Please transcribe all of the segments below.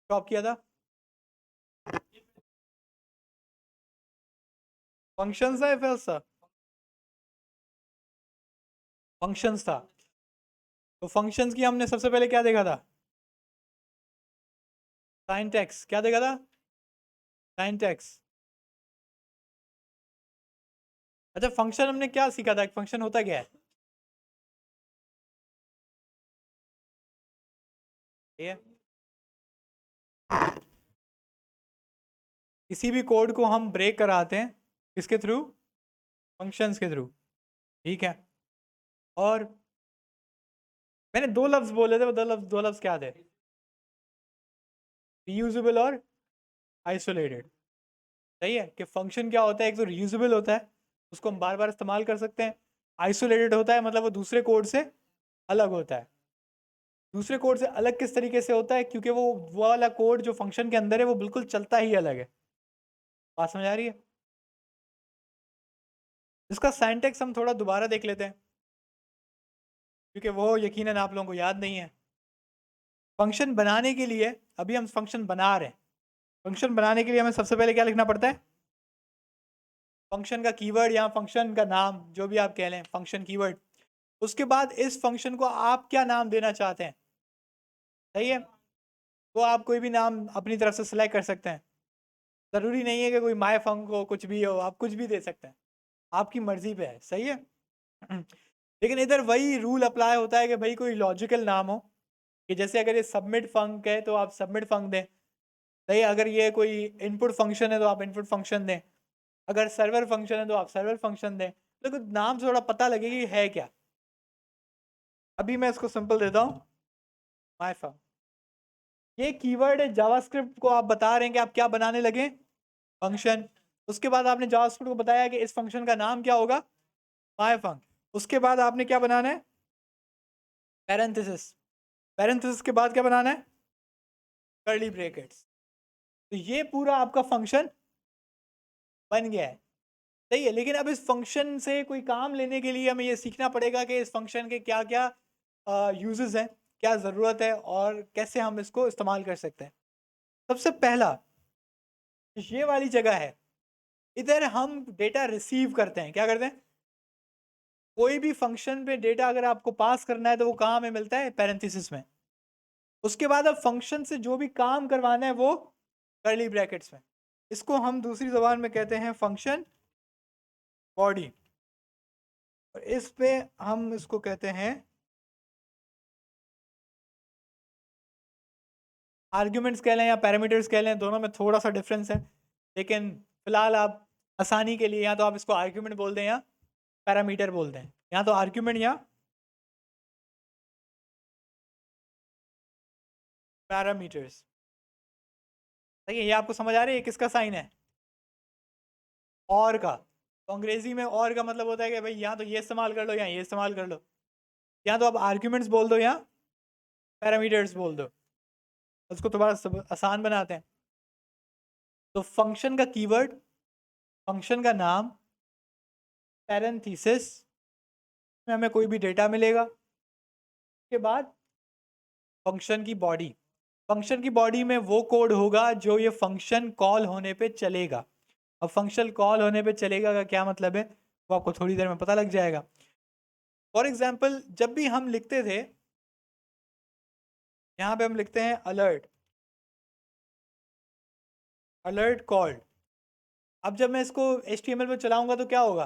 Stop किया था? Functions था या फिर था? फंक्शंस था। तो फंक्शंस की हमने सबसे पहले क्या देखा था? सिंटैक्स। क्या देखा था? सिंटैक्स। अच्छा, फंक्शन हमने क्या सीखा था? फंक्शन होता क्या है? ये किसी भी कोड को हम ब्रेक कराते हैं किसके थ्रू? फंक्शंस के थ्रू। ठीक है। और मैंने दो लफ्ज बोले थे, वो दो लफ्ज क्या थे? रीयूजेबल और आइसोलेटेड। सही है कि फंक्शन क्या होता है, एक तो रीयूजेबल होता है, उसको हम बार बार इस्तेमाल कर सकते हैं। आइसोलेटेड होता है मतलब वो दूसरे कोड से अलग होता है। दूसरे कोड से अलग किस तरीके से होता है? क्योंकि वो वाला कोड जो फंक्शन के अंदर है वो बिल्कुल चलता ही अलग है। बात समझ आ रही है? इसका सिंटैक्स हम थोड़ा दोबारा देख लेते हैं, क्योंकि वो यकीनन आप लोगों को याद नहीं है। फंक्शन बनाने के लिए, अभी हम फंक्शन बना रहे हैं, फंक्शन बनाने के लिए हमें सबसे पहले क्या लिखना पड़ता है? फंक्शन का कीवर्ड या फंक्शन का नाम, जो भी आप कह लें, फंक्शन कीवर्ड। उसके बाद इस फंक्शन को आप क्या नाम देना चाहते हैं? सही है। तो आप कोई भी नाम अपनी तरफ से सिलेक्ट कर सकते हैं। ज़रूरी नहीं है कि कोई माय फंक हो, कुछ भी हो, आप कुछ भी दे सकते हैं, आपकी मर्जी पे है। सही है। लेकिन इधर वही रूल अप्लाई होता है कि भाई कोई लॉजिकल नाम हो, कि जैसे अगर ये सबमिट फंक है तो आप सबमिट फंक दें। सही है। अगर ये कोई इनपुट फंक्शन है तो आप इनपुट फंक्शन दें। अगर सर्वर फंक्शन है तो आप सर्वर फंक्शन दें। तो नाम से थोड़ा पता लगे कि है क्या। अभी मैं इसको सिंपल देता हूँ, माय फंक। ये कीवर्ड है जावास्क्रिप्ट को, आप बता रहे हैं कि आप क्या बनाने लगे? फंक्शन। उसके बाद आपने जावास्क्रिप्ट को बताया कि इस फंक्शन का नाम क्या होगा? माय फंक। उसके बाद आपने क्या बनाना है? पैरेंथेसिस। पैरेंथेसिस के बाद क्या बनाना है? Curly brackets. तो ये पूरा आपका फंक्शन बन गया है। सही है। लेकिन अब इस फंक्शन से कोई काम लेने के लिए हमें ये सीखना पड़ेगा कि इस फंक्शन के क्या क्या यूजेस हैं, क्या ज़रूरत है, और कैसे हम इसको इस्तेमाल कर सकते हैं। सबसे पहला ये वाली जगह है, इधर हम डेटा रिसीव करते हैं। क्या करते हैं? कोई भी फंक्शन पे डेटा अगर आपको पास करना है तो वो कहाँ में मिलता है? पैरेंथेसिस में। उसके बाद अब फंक्शन से जो भी काम करवाना है वो कर्ली ब्रैकेट्स में। इसको हम दूसरी जबान में कहते हैं फंक्शन बॉडी। और इस पे हम इसको कहते हैं आर्ग्यूमेंट्स कह लें या पैरामीटर्स कह लें, दोनों में थोड़ा सा डिफरेंस है। लेकिन फिलहाल आप आसानी के लिए या तो आप इसको आर्ग्यूमेंट बोल दें या पैरामीटर बोल दें, या तो आर्ग्यूमेंट या पैरामीटर्स। सही है। ये आपको समझ आ रही है किसका साइन है? और का। तो अंग्रेजी में और का मतलब होता है कि भाई या तो ये इस्तेमाल कर लो या ये इस्तेमाल कर लो, या तो आप आर्ग्यूमेंट्स बोल दो या पैरामीटर्स बोल दो। उसको थोड़ा आसान बनाते हैं। तो फंक्शन का कीवर्ड, फंक्शन का नाम, पैरेंथेसिस में हमें कोई भी डेटा मिलेगा। उसके बाद फंक्शन की बॉडी। फंक्शन की बॉडी में वो कोड होगा जो ये फंक्शन कॉल होने पे चलेगा। अब फंक्शन कॉल होने पे चलेगा का क्या मतलब है वो आपको थोड़ी देर में पता लग जाएगा। फॉर एग्जाम्पल, जब भी हम लिखते थे, यहाँ पे हम लिखते हैं अलर्ट, अलर्ट कॉल्ड। अब जब मैं इसको HTML पे चलाऊंगा तो क्या होगा?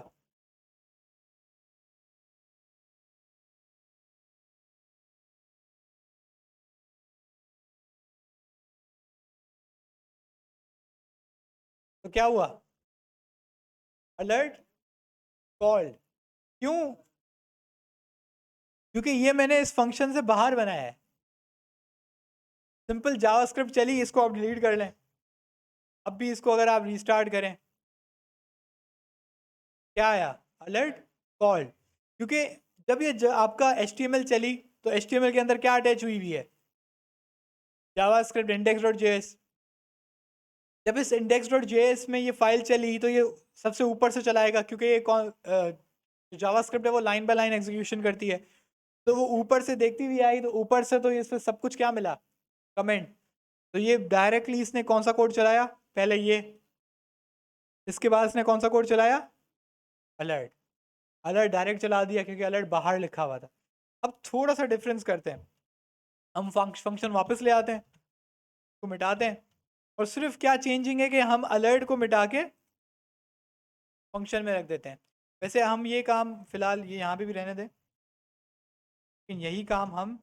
तो क्या हुआ? Alert called. क्यों? क्योंकि ये मैंने इस फंक्शन से बाहर बनाया है। सिंपल जावास्क्रिप्ट चली, इसको आप डिलीट कर लें। अब भी इसको अगर आप रीस्टार्ट करें, क्या आया? Alert called. क्योंकि जब ये आपका HTML चली तो HTML के अंदर क्या अटैच हुई हुई है? JavaScript index.js। जब इस index.js में ये फाइल चली तो ये सबसे ऊपर से चलाएगा, क्योंकि ये जावास्क्रिप्ट है वो लाइन बाय लाइन एग्जीक्यूशन करती है। तो वो ऊपर से देखती हुई आई, तो ऊपर से तो इसमें सब कुछ क्या मिला? कमेंट। तो ये डायरेक्टली इसने कौन सा कोड चलाया, पहले ये, इसके बाद इसने कौन सा कोड चलाया, अलर्ट। अलर्ट डायरेक्ट चला दिया क्योंकि अलर्ट बाहर लिखा हुआ था। अब थोड़ा सा डिफरेंस करते हैं, हम फंक्शन वापस ले आते हैं, को मिटाते हैं, और सिर्फ क्या चेंजिंग है कि हम अलर्ट को मिटा के फंक्शन में रख देते हैं। वैसे हम ये काम फिलहाल ये यहाँ पे भी रहने दें, लेकिन यही काम हम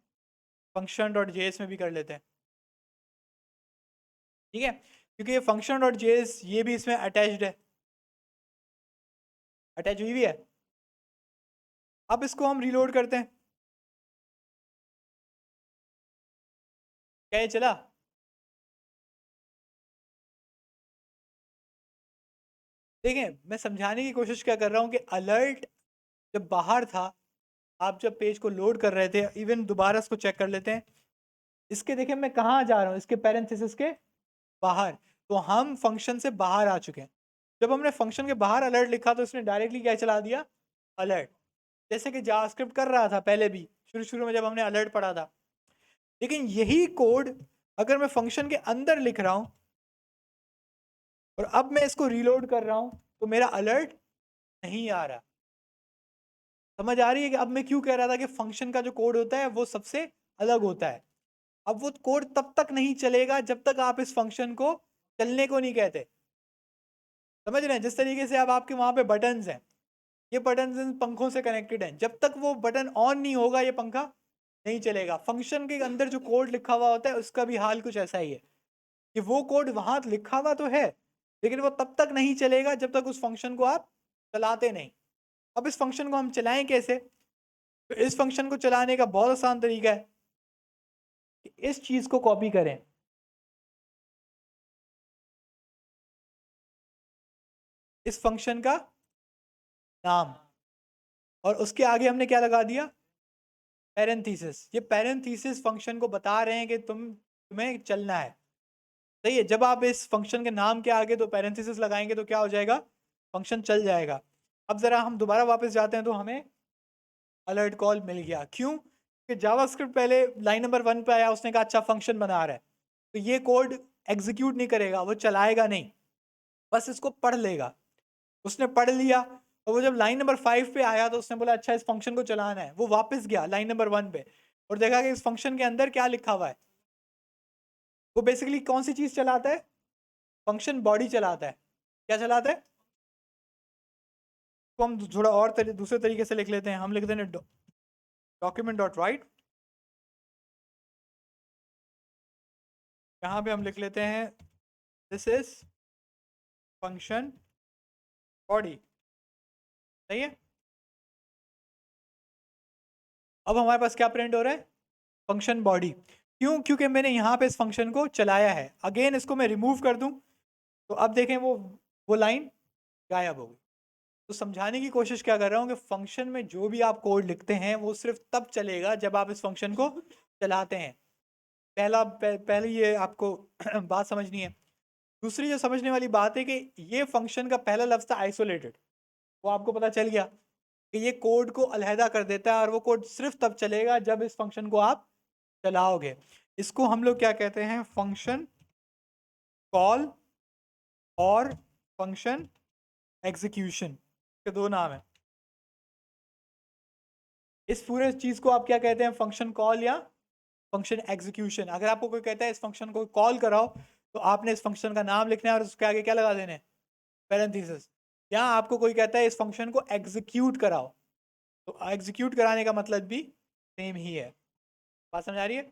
फंक्शन डॉट जेएस में भी कर लेते हैं, ठीक है, क्योंकि ये फंक्शन डॉट जेएस ये भी इसमें अटैच्ड है, अटैच हुई भी है। अब इसको हम रीलोड करते हैं, क्या ये चला, देखें मैं समझाने की कोशिश क्या कर रहा हूँ कि अलर्ट जब बाहर था, आप जब पेज को लोड कर रहे थे, इवन दोबारा इसको चेक कर लेते हैं, इसके देखें मैं कहाँ जा रहा हूँ, इसके पैरेंथेसिस के बाहर, तो हम फंक्शन से बाहर आ चुके हैं। जब हमने फंक्शन के बाहर अलर्ट लिखा तो इसने डायरेक्टली क्या चला दिया, अलर्ट, जैसे कि जावास्क्रिप्ट कर रहा था पहले भी शुरू शुरू में जब हमने अलर्ट पढ़ा था। लेकिन यही कोड अगर मैं फंक्शन के अंदर लिख रहा हूं और अब मैं इसको रीलोड कर रहा हूं तो मेरा अलर्ट नहीं आ रहा। समझ आ रही है कि अब मैं क्यों कह रहा था कि फंक्शन का जो कोड होता है वो सबसे अलग होता है। अब वो कोड तब तक नहीं चलेगा जब तक आप इस फंक्शन को चलने को नहीं कहते। समझ रहे हैं, जिस तरीके से अब आपके वहां पे बटन्स हैं, ये बटन इन पंखों से कनेक्टेड हैं, जब तक वो बटन ऑन नहीं होगा ये पंखा नहीं चलेगा। फंक्शन के अंदर जो कोड लिखा हुआ होता है उसका भी हाल कुछ ऐसा ही है कि वो कोड वहां लिखा हुआ तो है लेकिन वो तब तक नहीं चलेगा जब तक उस फंक्शन को आप चलाते नहीं। अब इस फंक्शन को हम चलाएं कैसे, तो इस फंक्शन को चलाने का बहुत आसान तरीका है कि इस चीज को कॉपी करें, इस फंक्शन का नाम, और उसके आगे हमने क्या लगा दिया, पैरेंथेसिस। ये पैरेंथेसिस फंक्शन को बता रहे हैं कि तुम्हें चलना है। सही है, जब आप इस फंक्शन के नाम के आगे तो पैरेंथेसिस लगाएंगे तो क्या हो जाएगा, फंक्शन चल जाएगा। अब जरा हम दोबारा वापस जाते हैं तो हमें अलर्ट कॉल मिल गया, क्यों कि जावास्क्रिप्ट पहले लाइन नंबर 1 पे आया, उसने कहा अच्छा फंक्शन बना रहा है तो ये कोड एग्जीक्यूट नहीं करेगा, वो चलाएगा नहीं, बस इसको पढ़ लेगा। उसने पढ़ लिया और वो जब लाइन नंबर 5 पे आया तो उसने बोला अच्छा इस फंक्शन को चलाना है, वो वापस गया लाइन नंबर 1 पे और देखा कि इस फंक्शन के अंदर क्या लिखा हुआ है। वो बेसिकली कौन सी चीज चलाता है, फंक्शन बॉडी चलाता है। क्या चलाता है, तो हम थोड़ा और दूसरे तरीके से लिख लेते हैं, हम लिख देते हैं डॉक्यूमेंट डॉट राइट, यहाँ पे हम लिख लेते हैं दिस इज फंक्शन बॉडी। सही है, अब हमारे पास क्या प्रिंट हो रहा है, फंक्शन बॉडी। क्यों, क्योंकि मैंने यहाँ पे इस फंक्शन को चलाया है। अगेन इसको मैं रिमूव कर दूं तो अब देखें वो लाइन गायब हो गई। तो समझाने की कोशिश क्या कर रहा हूँ कि फंक्शन में जो भी आप कोड लिखते हैं वो सिर्फ तब चलेगा जब आप इस फंक्शन को चलाते हैं। पहले ये आपको बात समझनी है। दूसरी जो समझने वाली बात है कि ये फंक्शन का पहला लफ्ज था आइसोलेटेड, वो आपको पता चल गया कि ये कोड को अलहदा कर देता है और वो कोड सिर्फ तब चलेगा जब इस फंक्शन को आप चलाओगे। इसको हम लोग क्या कहते हैं, फंक्शन कॉल और फंक्शन एग्जीक्यूशन के दो नाम है। इस पूरे चीज को आप क्या कहते हैं, फंक्शन कॉल या फंक्शन एग्जीक्यूशन। अगर आपको कोई कहता है इस फंक्शन को कॉल कराओ तो आपने इस फंक्शन का नाम लिखना है और उसके आगे क्या लगा देने, पैरेंथेसिस। या आपको कोई कहता है इस फंक्शन को एग्जीक्यूट कराओ तो एग्जीक्यूट कराने का मतलब भी सेम ही है। बात समझ आ रही है।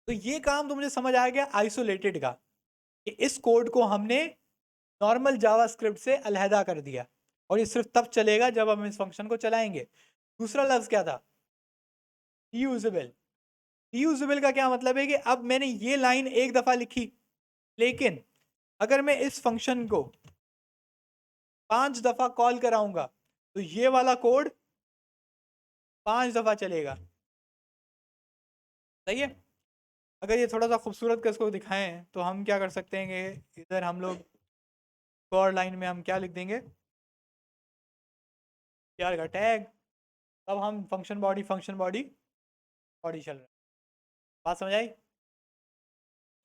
तो ये काम तो मुझे समझ आ गया आइसोलेटेड का, कि इस कोड को हमने नॉर्मल जावास्क्रिप्ट से अलहदा कर दिया और ये सिर्फ तब चलेगा जब हम इस फंक्शन को चलाएंगे। दूसरा लफ्ज क्या था, रीयूजेबल। रीयूजेबल का क्या मतलब है कि अब मैंने ये लाइन एक दफा लिखी, लेकिन अगर मैं इस फंक्शन को 5 दफा कॉल कराऊंगा तो ये वाला कोड 5 दफा चलेगा। सही है। अगर ये थोड़ा सा खूबसूरत कर इसको दिखाएं तो हम क्या कर सकते हैं कि इधर हम लोग फॉर लाइन में हम क्या लिख देंगे, यार का टैग, तब हम फंक्शन बॉडी चल रहा है। बात समझ आई।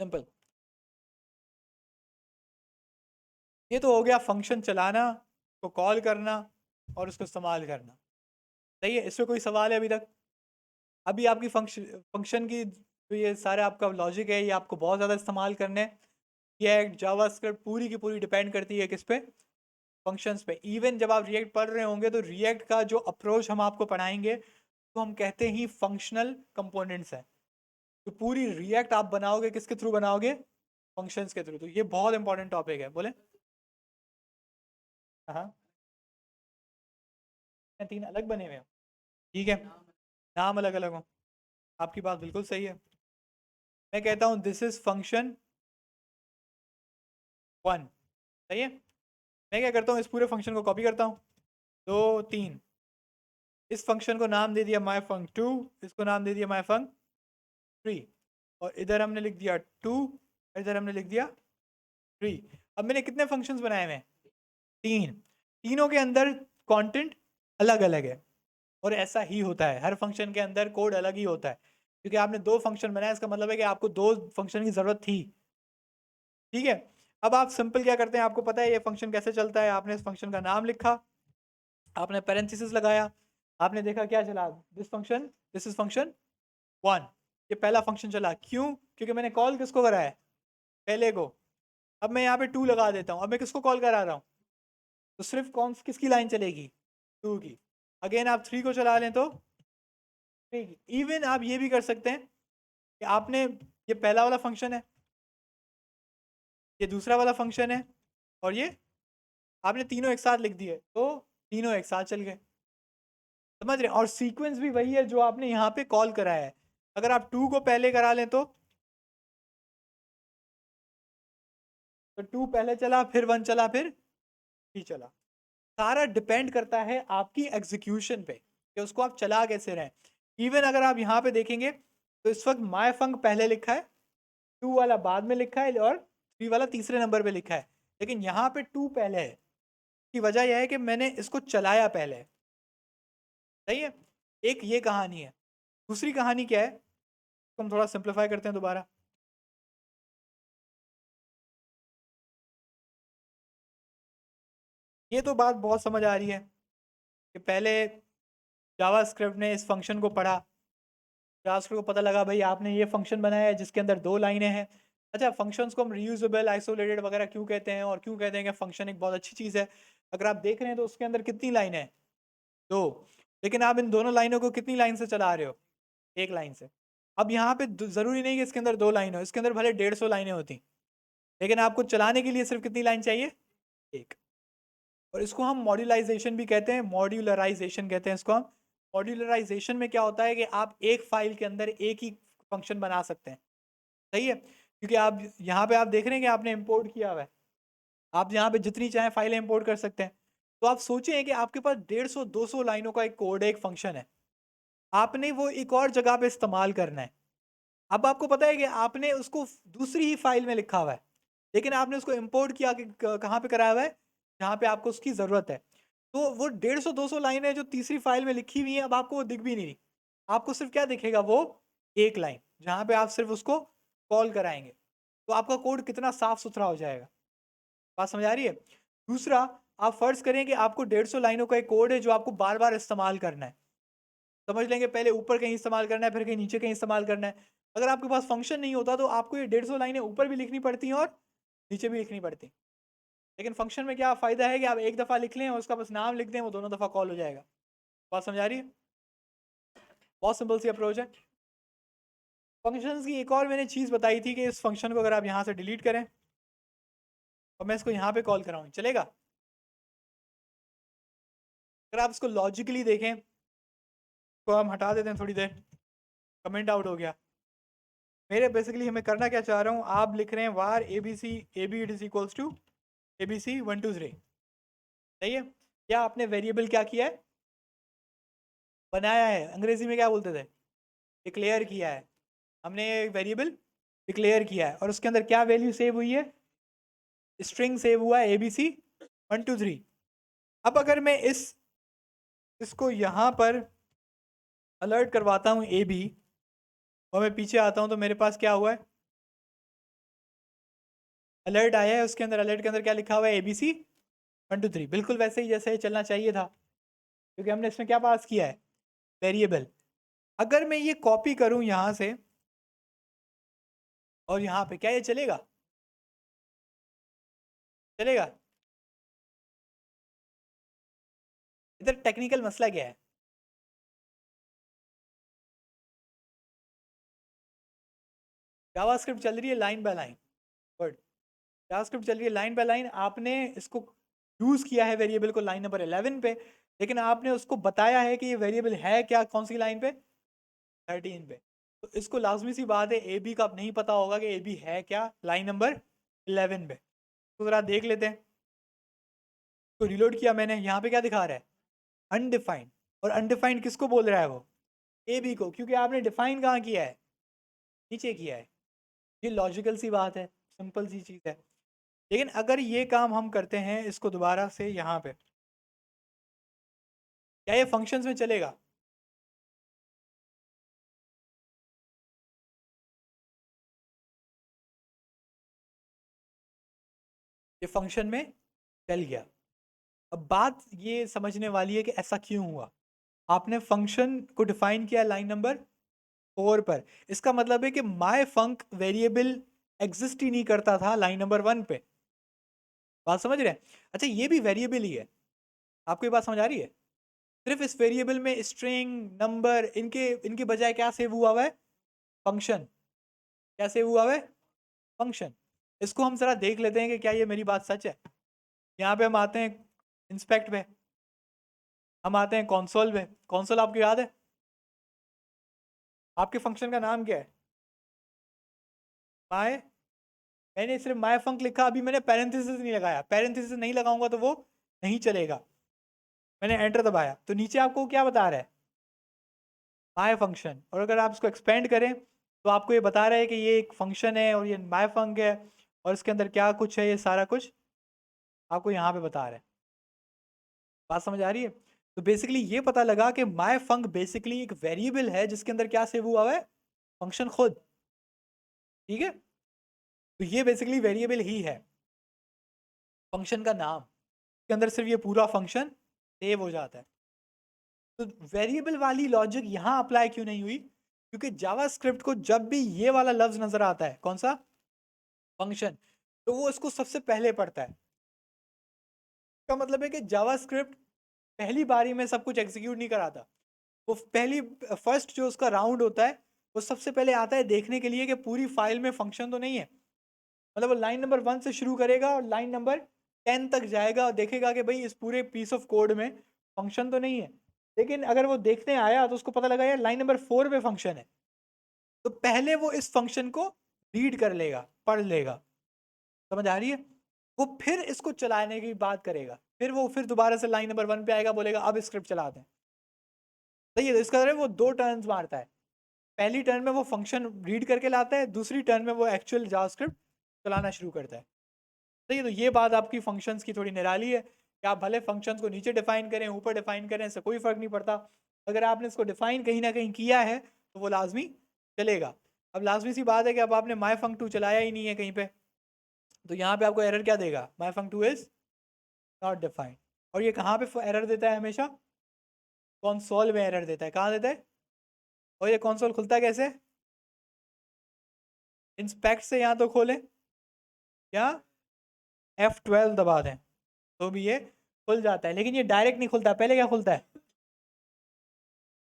सिंपल। ये तो हो गया फंक्शन चलाना, को कॉल करना और उसको इस्तेमाल करना। सही है, इसमें कोई सवाल है अभी तक? अभी आपकी फंक्शन फंक्शन की जो ये सारा आपका लॉजिक है, ये आपको बहुत ज़्यादा इस्तेमाल करना है। ये जावास्क्रिप्ट पूरी की पूरी डिपेंड करती है किस पे? फंक्शंस पे। इवन जब आप रिएक्ट पढ़ रहे होंगे तो रिएक्ट का जो अप्रोच हम आपको पढ़ाएंगे तो हम कहते ही फंक्शनल कंपोनेंट्स है। तो पूरी रिएक्ट आप बनाओगे किसके थ्रू बनाओगे? फंक्शंस के थ्रू। तो ये बहुत इंपॉर्टेंट टॉपिक है। बोले? हाँ, तीन अलग बने हुए हैं। ठीक है, नाम अलग अलग हो। आपकी बात बिल्कुल सही है। मैं कहता हूँ दिस इज फंक्शन 1। सही है। मैं क्या करता हूँ, इस पूरे फंक्शन को कॉपी करता हूँ, 2 3। इस फंक्शन को नाम दे दिया माई फंक 2, इसको नाम दे दिया माई फंक 3, और इधर हमने लिख दिया 2, इधर हमने लिख दिया 3। अब मैंने कितने फंक्शंस बनाए हुए हैं? 3। तीनों के अंदर कंटेंट अलग अलग है, और ऐसा ही होता है, हर फंक्शन के अंदर कोड अलग ही होता है, क्योंकि आपने 2 फंक्शन बनाए, इसका मतलब है कि आपको 2 फंक्शन की जरूरत थी। ठीक है। अब आप सिंपल क्या करते हैं, आपको पता है ये फंक्शन कैसे चलता है। आपने इस फंक्शन का नाम लिखा, आपने पैरेंथेसिस लगाया, आपने देखा क्या चला, दिस इज फंक्शन 1। ये पहला फंक्शन चला, क्यों? क्योंकि मैंने कॉल किसको करा है? पहले को। अब मैं यहाँ पे 2 लगा देता हूँ, अब मैं किसको कॉल करा रहा हूँ? तो सिर्फ कौन किसकी लाइन चलेगी? 2 की। अगेन आप 3 को चला लें तो 3 की। इवन आप ये भी कर सकते हैं कि आपने, ये पहला वाला फंक्शन है, ये दूसरा वाला फंक्शन है, और ये आपने तीनों एक साथ लिख दिए, तो तीनों एक साथ चल गए। समझ रहे? और सीक्वेंस भी वही है जो आपने यहाँ पे कॉल करा है। अगर आप 2 को पहले करा लें तो 2 पहले चला, फिर 1 चला, फिर 3 चला। सारा डिपेंड करता है आपकी एग्जीक्यूशन पे कि उसको आप चला कैसे रहे। इवन अगर आप यहाँ पे देखेंगे तो इस वक्त माई फंक पहले लिखा है, 2 वाला बाद में लिखा है, और 3 वाला तीसरे नंबर पे लिखा है, लेकिन यहाँ पे 2 पहले है। की वजह यह है कि मैंने इसको चलाया पहले। सही है। एक ये कहानी है। दूसरी कहानी क्या है, हम थोड़ा सिंप्लीफाई करते हैं दोबारा। ये तो बात बहुत समझ आ रही है कि पहले जावास्क्रिप्ट ने इस फंक्शन को पढ़ा, जावास्क्रिप्ट को पता लगा भाई आपने ये फंक्शन बनाया है जिसके अंदर 2 लाइनें हैं। अच्छा, फंक्शंस को हम रीयूजेबल, आइसोलेटेड वगैरह क्यों कहते हैं, और क्यों कहते हैं कि फंक्शन एक बहुत अच्छी चीज़ है? अगर आप देख रहे हैं तो उसके अंदर कितनी लाइनें हैं? 2। लेकिन आप इन दोनों लाइनों को कितनी लाइन से चला रहे हो? एक लाइन से। अब यहाँ पे ज़रूरी नहीं कि इसके अंदर 2 लाइन हो, इसके अंदर भले 150 लाइनें होती, लेकिन आपको चलाने के लिए सिर्फ कितनी लाइन चाहिए? एक। और इसको हम मॉड्यूलाइजेशन भी कहते हैं, मॉड्यूलराइजेशन कहते हैं इसको हम। मॉड्यूलराइजेशन में क्या होता है कि आप एक फाइल के अंदर एक ही फंक्शन बना सकते हैं। सही है, क्योंकि आप यहाँ पे आप देख रहे हैं कि आपने इंपोर्ट किया हुआ है, आप यहाँ पे जितनी चाहे फाइलें इंपोर्ट कर सकते हैं। तो आप सोचें कि आपके पास 150-200 लाइनों का एक कोड है, एक फंक्शन है, आपने वो एक और जगह पे इस्तेमाल करना है। अब आपको पता है कि आपने उसको दूसरी ही फाइल में लिखा हुआ है, लेकिन आपने उसको इंपोर्ट किया कि कहाँ पे कराया हुआ है, जहाँ पे आपको उसकी ज़रूरत है। तो वो 150-200 लाइनें जो तीसरी फाइल में लिखी हुई हैं, अब आपको वो दिख भी नहीं रही। आपको सिर्फ क्या दिखेगा, वो एक लाइन जहाँ पे आप सिर्फ उसको कॉल कराएंगे। तो आपका कोड कितना साफ सुथरा हो जाएगा। बात समझ आ रही है? दूसरा, आप फर्ज करें कि आपको 150 लाइनों का एक कोड है जो आपको बार बार इस्तेमाल करना है। समझ लेंगे, पहले ऊपर कहीं इस्तेमाल करना है, फिर कहीं नीचे कहीं इस्तेमाल करना है। अगर आपके पास फंक्शन नहीं होता तो आपको ये 150 लाइनें ऊपर भी लिखनी पड़ती हैं और नीचे भी लिखनी पड़ती। लेकिन फंक्शन में क्या फ़ायदा है कि आप एक दफ़ा लिख लें और उसका बस नाम लिख दें, वो दोनों दफ़ा कॉल हो जाएगा। बात समझ आ रही है? बहुत सिंपल सी अप्रोच है। फंक्शंस की एक और मैंने चीज़ बताई थी कि इस फंक्शन को अगर आप यहाँ से डिलीट करें और मैं इसको यहाँ पे कॉल कराऊँ, चलेगा? अगर आप इसको लॉजिकली देखें तो हम हटा देते हैं थोड़ी देर, कमेंट आउट हो गया। मेरे बेसिकली हमें करना क्या चाह रहा हूँ, आप लिख रहे हैं var a b c a b it is equals to a b c 1 2 3। सही है। क्या आपने वेरिएबल क्या किया है? बनाया है। अंग्रेजी में क्या बोलते थे? डिक्लेयर किया है। हमने वेरिएबल डिक्लेयर किया है और उसके अंदर क्या वैल्यू सेव हुई है? स्ट्रिंग सेव हुआ है ABC 1 2 3। अब अगर मैं इसको यहाँ पर अलर्ट करवाता हूँ AB और मैं पीछे आता हूँ तो मेरे पास क्या हुआ है? अलर्ट आया है, उसके अंदर अलर्ट के अंदर क्या लिखा हुआ है, ABC 1 2 3, बिल्कुल वैसे ही जैसे चलना चाहिए था, क्योंकि हमने इसमें क्या पास किया है, वेरिएबल। अगर मैं ये कॉपी करूं यहाँ से और यहाँ पे, क्या ये चलेगा? चलेगा? इधर टेक्निकल मसला क्या है? जावास्क्रिप्ट चल रही है line by line, good. JavaScript चल रही है लाइन बाय लाइन, आपने इसको यूज किया है वेरिएबल को लाइन नंबर 11 पे, लेकिन आपने उसको बताया है कि ये वेरिएबल है क्या, कौन सी लाइन पे, 13 पे। तो इसको लाजमी सी बात है ए बी का अब नहीं पता होगा कि ए बी है क्या लाइन नंबर 11 पे। तो जरा देख लेते हैं। तो रिलोड किया मैंने, यहाँ पे क्या दिखा रहा है, अनडिफाइंड। और अनडिफाइंड किसको बोल रहा है वो, ए बी को, क्योंकि आपने डिफाइन कहाँ किया है, नीचे किया है। ये लॉजिकल सी बात है, सिंपल सी चीज़ है। लेकिन अगर ये काम हम करते हैं इसको दोबारा से यहाँ पे, क्या ये फंक्शंस में चलेगा? ये फंक्शन में चल गया। अब बात ये समझने वाली है कि ऐसा क्यों हुआ। आपने फंक्शन को डिफाइन किया लाइन नंबर 4 पर, इसका मतलब है कि माई फंक वेरिएबल एग्जिस्ट ही नहीं करता था लाइन नंबर 1 पे। बात समझ रहे हैं? अच्छा, ये भी वेरिएबल ही है, आपको ये बात समझ आ रही है? सिर्फ इस वेरिएबल में स्ट्रिंग, नंबर, इनके इनके बजाय क्या सेव हुआ हुआ है, फंक्शन। क्या सेव हुआ हुआ है, फंक्शन। इसको हम जरा देख लेते हैं कि क्या ये मेरी बात सच है। यहाँ पे हम आते हैं इंस्पेक्ट पे, हम आते हैं कंसोल पे। कंसोल आपको याद है, आपके फंक्शन का नाम क्या है, माय। मैंने सिर्फ माय फंक लिखा, अभी मैंने पैरेंथेसिस नहीं लगाया, पैरेंथेसिस नहीं लगाऊंगा तो वो नहीं चलेगा। मैंने एंटर दबाया तो नीचे आपको क्या बता रहा है, माय फंक्शन। और अगर आप इसको एक्सपेंड करें तो आपको ये बता रहा है कि ये एक फंक्शन है और ये माय फंक है, और इसके अंदर क्या कुछ है, ये सारा कुछ आपको यहाँ पे बता रहा है। बात समझ आ रही है? तो बेसिकली ये पता लगा कि माय फंक बेसिकली एक वेरिएबल है जिसके अंदर क्या सेव हुआ है, फंक्शन खुद। ठीक है, तो ये बेसिकली वेरिएबल ही है, फंक्शन का नाम के अंदर सिर्फ ये पूरा फंक्शन सेव हो जाता है। तो वेरिएबल वाली लॉजिक यहाँ अप्लाई क्यों नहीं हुई, क्योंकि जावास्क्रिप्ट को जब भी ये वाला लफ्ज नजर आता है, कौन सा, फंक्शन, तो वो इसको सबसे पहले पढ़ता है। का मतलब है कि जावास्क्रिप्ट पहली बारी में सब कुछ एग्जीक्यूट नहीं कराता, वो पहली फर्स्ट जो उसका राउंड होता है वो सबसे पहले आता है देखने के लिए कि पूरी फाइल में फंक्शन तो नहीं है। मतलब वो लाइन नंबर 1 से शुरू करेगा और लाइन नंबर 10 तक जाएगा और देखेगा कि भाई इस पूरे पीस ऑफ कोड में फंक्शन तो नहीं है। लेकिन अगर वो देखने आया तो उसको पता लगा यार लाइन नंबर 4 पे फंक्शन है, तो पहले वो इस फंक्शन को रीड कर लेगा, पढ़ लेगा। समझ आ रही है? वो फिर इसको चलाने की बात करेगा, फिर वो फिर दोबारा से लाइन नंबर 1 पे आएगा, बोलेगा अब स्क्रिप्ट चलाते हैं। सही है? तो इसका मतलब वो दो टर्न्स मारता है। पहली टर्न में वो फंक्शन रीड करके लाता है, दूसरी टर्न में वो एक्चुअल जावास्क्रिप्ट चलाना शुरू करता है। सही है? तो ये बात आपकी फंक्शंस की थोड़ी निराली है कि आप भले फंक्शंस को नीचे डिफाइन करें, ऊपर डिफाइन करें, इससे कोई फर्क नहीं पड़ता। अगर आपने इसको डिफाइन कहीं ना कहीं किया है तो वो लाजमी चलेगा। अब लाजमी सी बात है कि अब आपने माई फंक 2 चलाया ही नहीं है कहीं पे, तो यहाँ पे आपको एरर क्या देगा, माई फंक 2 इज नॉट डिफाइंड। और ये कहाँ पे एरर देता है हमेशा, कॉन्सोल में एरर देता है। कहाँ देता है? और ये कॉन्सोल खुलता है कैसे, इंस्पेक्ट से यहाँ तो खोलें या F12 दबा दें तो भी ये खुल जाता है, लेकिन ये डायरेक्ट नहीं खुलता। पहले क्या खुलता है,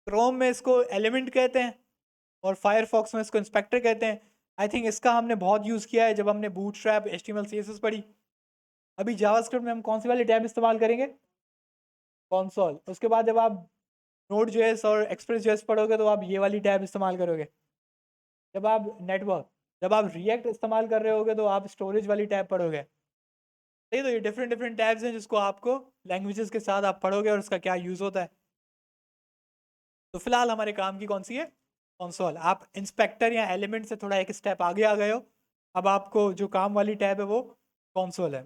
क्रोम में इसको एलिमेंट कहते हैं और फायरफॉक्स में इसको इंस्पेक्टर कहते हैं। आई थिंक इसका हमने बहुत यूज़ किया है जब हमने बूटस्ट्रैप, HTML CSS पढ़ी। अभी जावास्क्रिप्ट में हम कौन सी वाली टैब इस्तेमाल करेंगे, कॉन्सोल। उसके बाद जब आप नोड जेएस और एक्सप्रेस जेएस पढ़ोगे तो आप ये वाली टैब इस्तेमाल करोगे। जब आप नेटवर्क, जब आप रिएक्ट इस्तेमाल कर रहे होगे तो आप स्टोरेज वाली टैब पढ़ोगे। सही, तो ये डिफरेंट डिफरेंट टैब्स हैं जिसको आपको लैंग्वेजेस के साथ आप पढ़ोगे और उसका क्या यूज़ होता है। तो फिलहाल हमारे काम की कौन सी है, कंसोल। आप इंस्पेक्टर या एलिमेंट से थोड़ा एक स्टेप आगे आ गए हो, अब आपको जो काम वाली टैब है वो कंसोल है।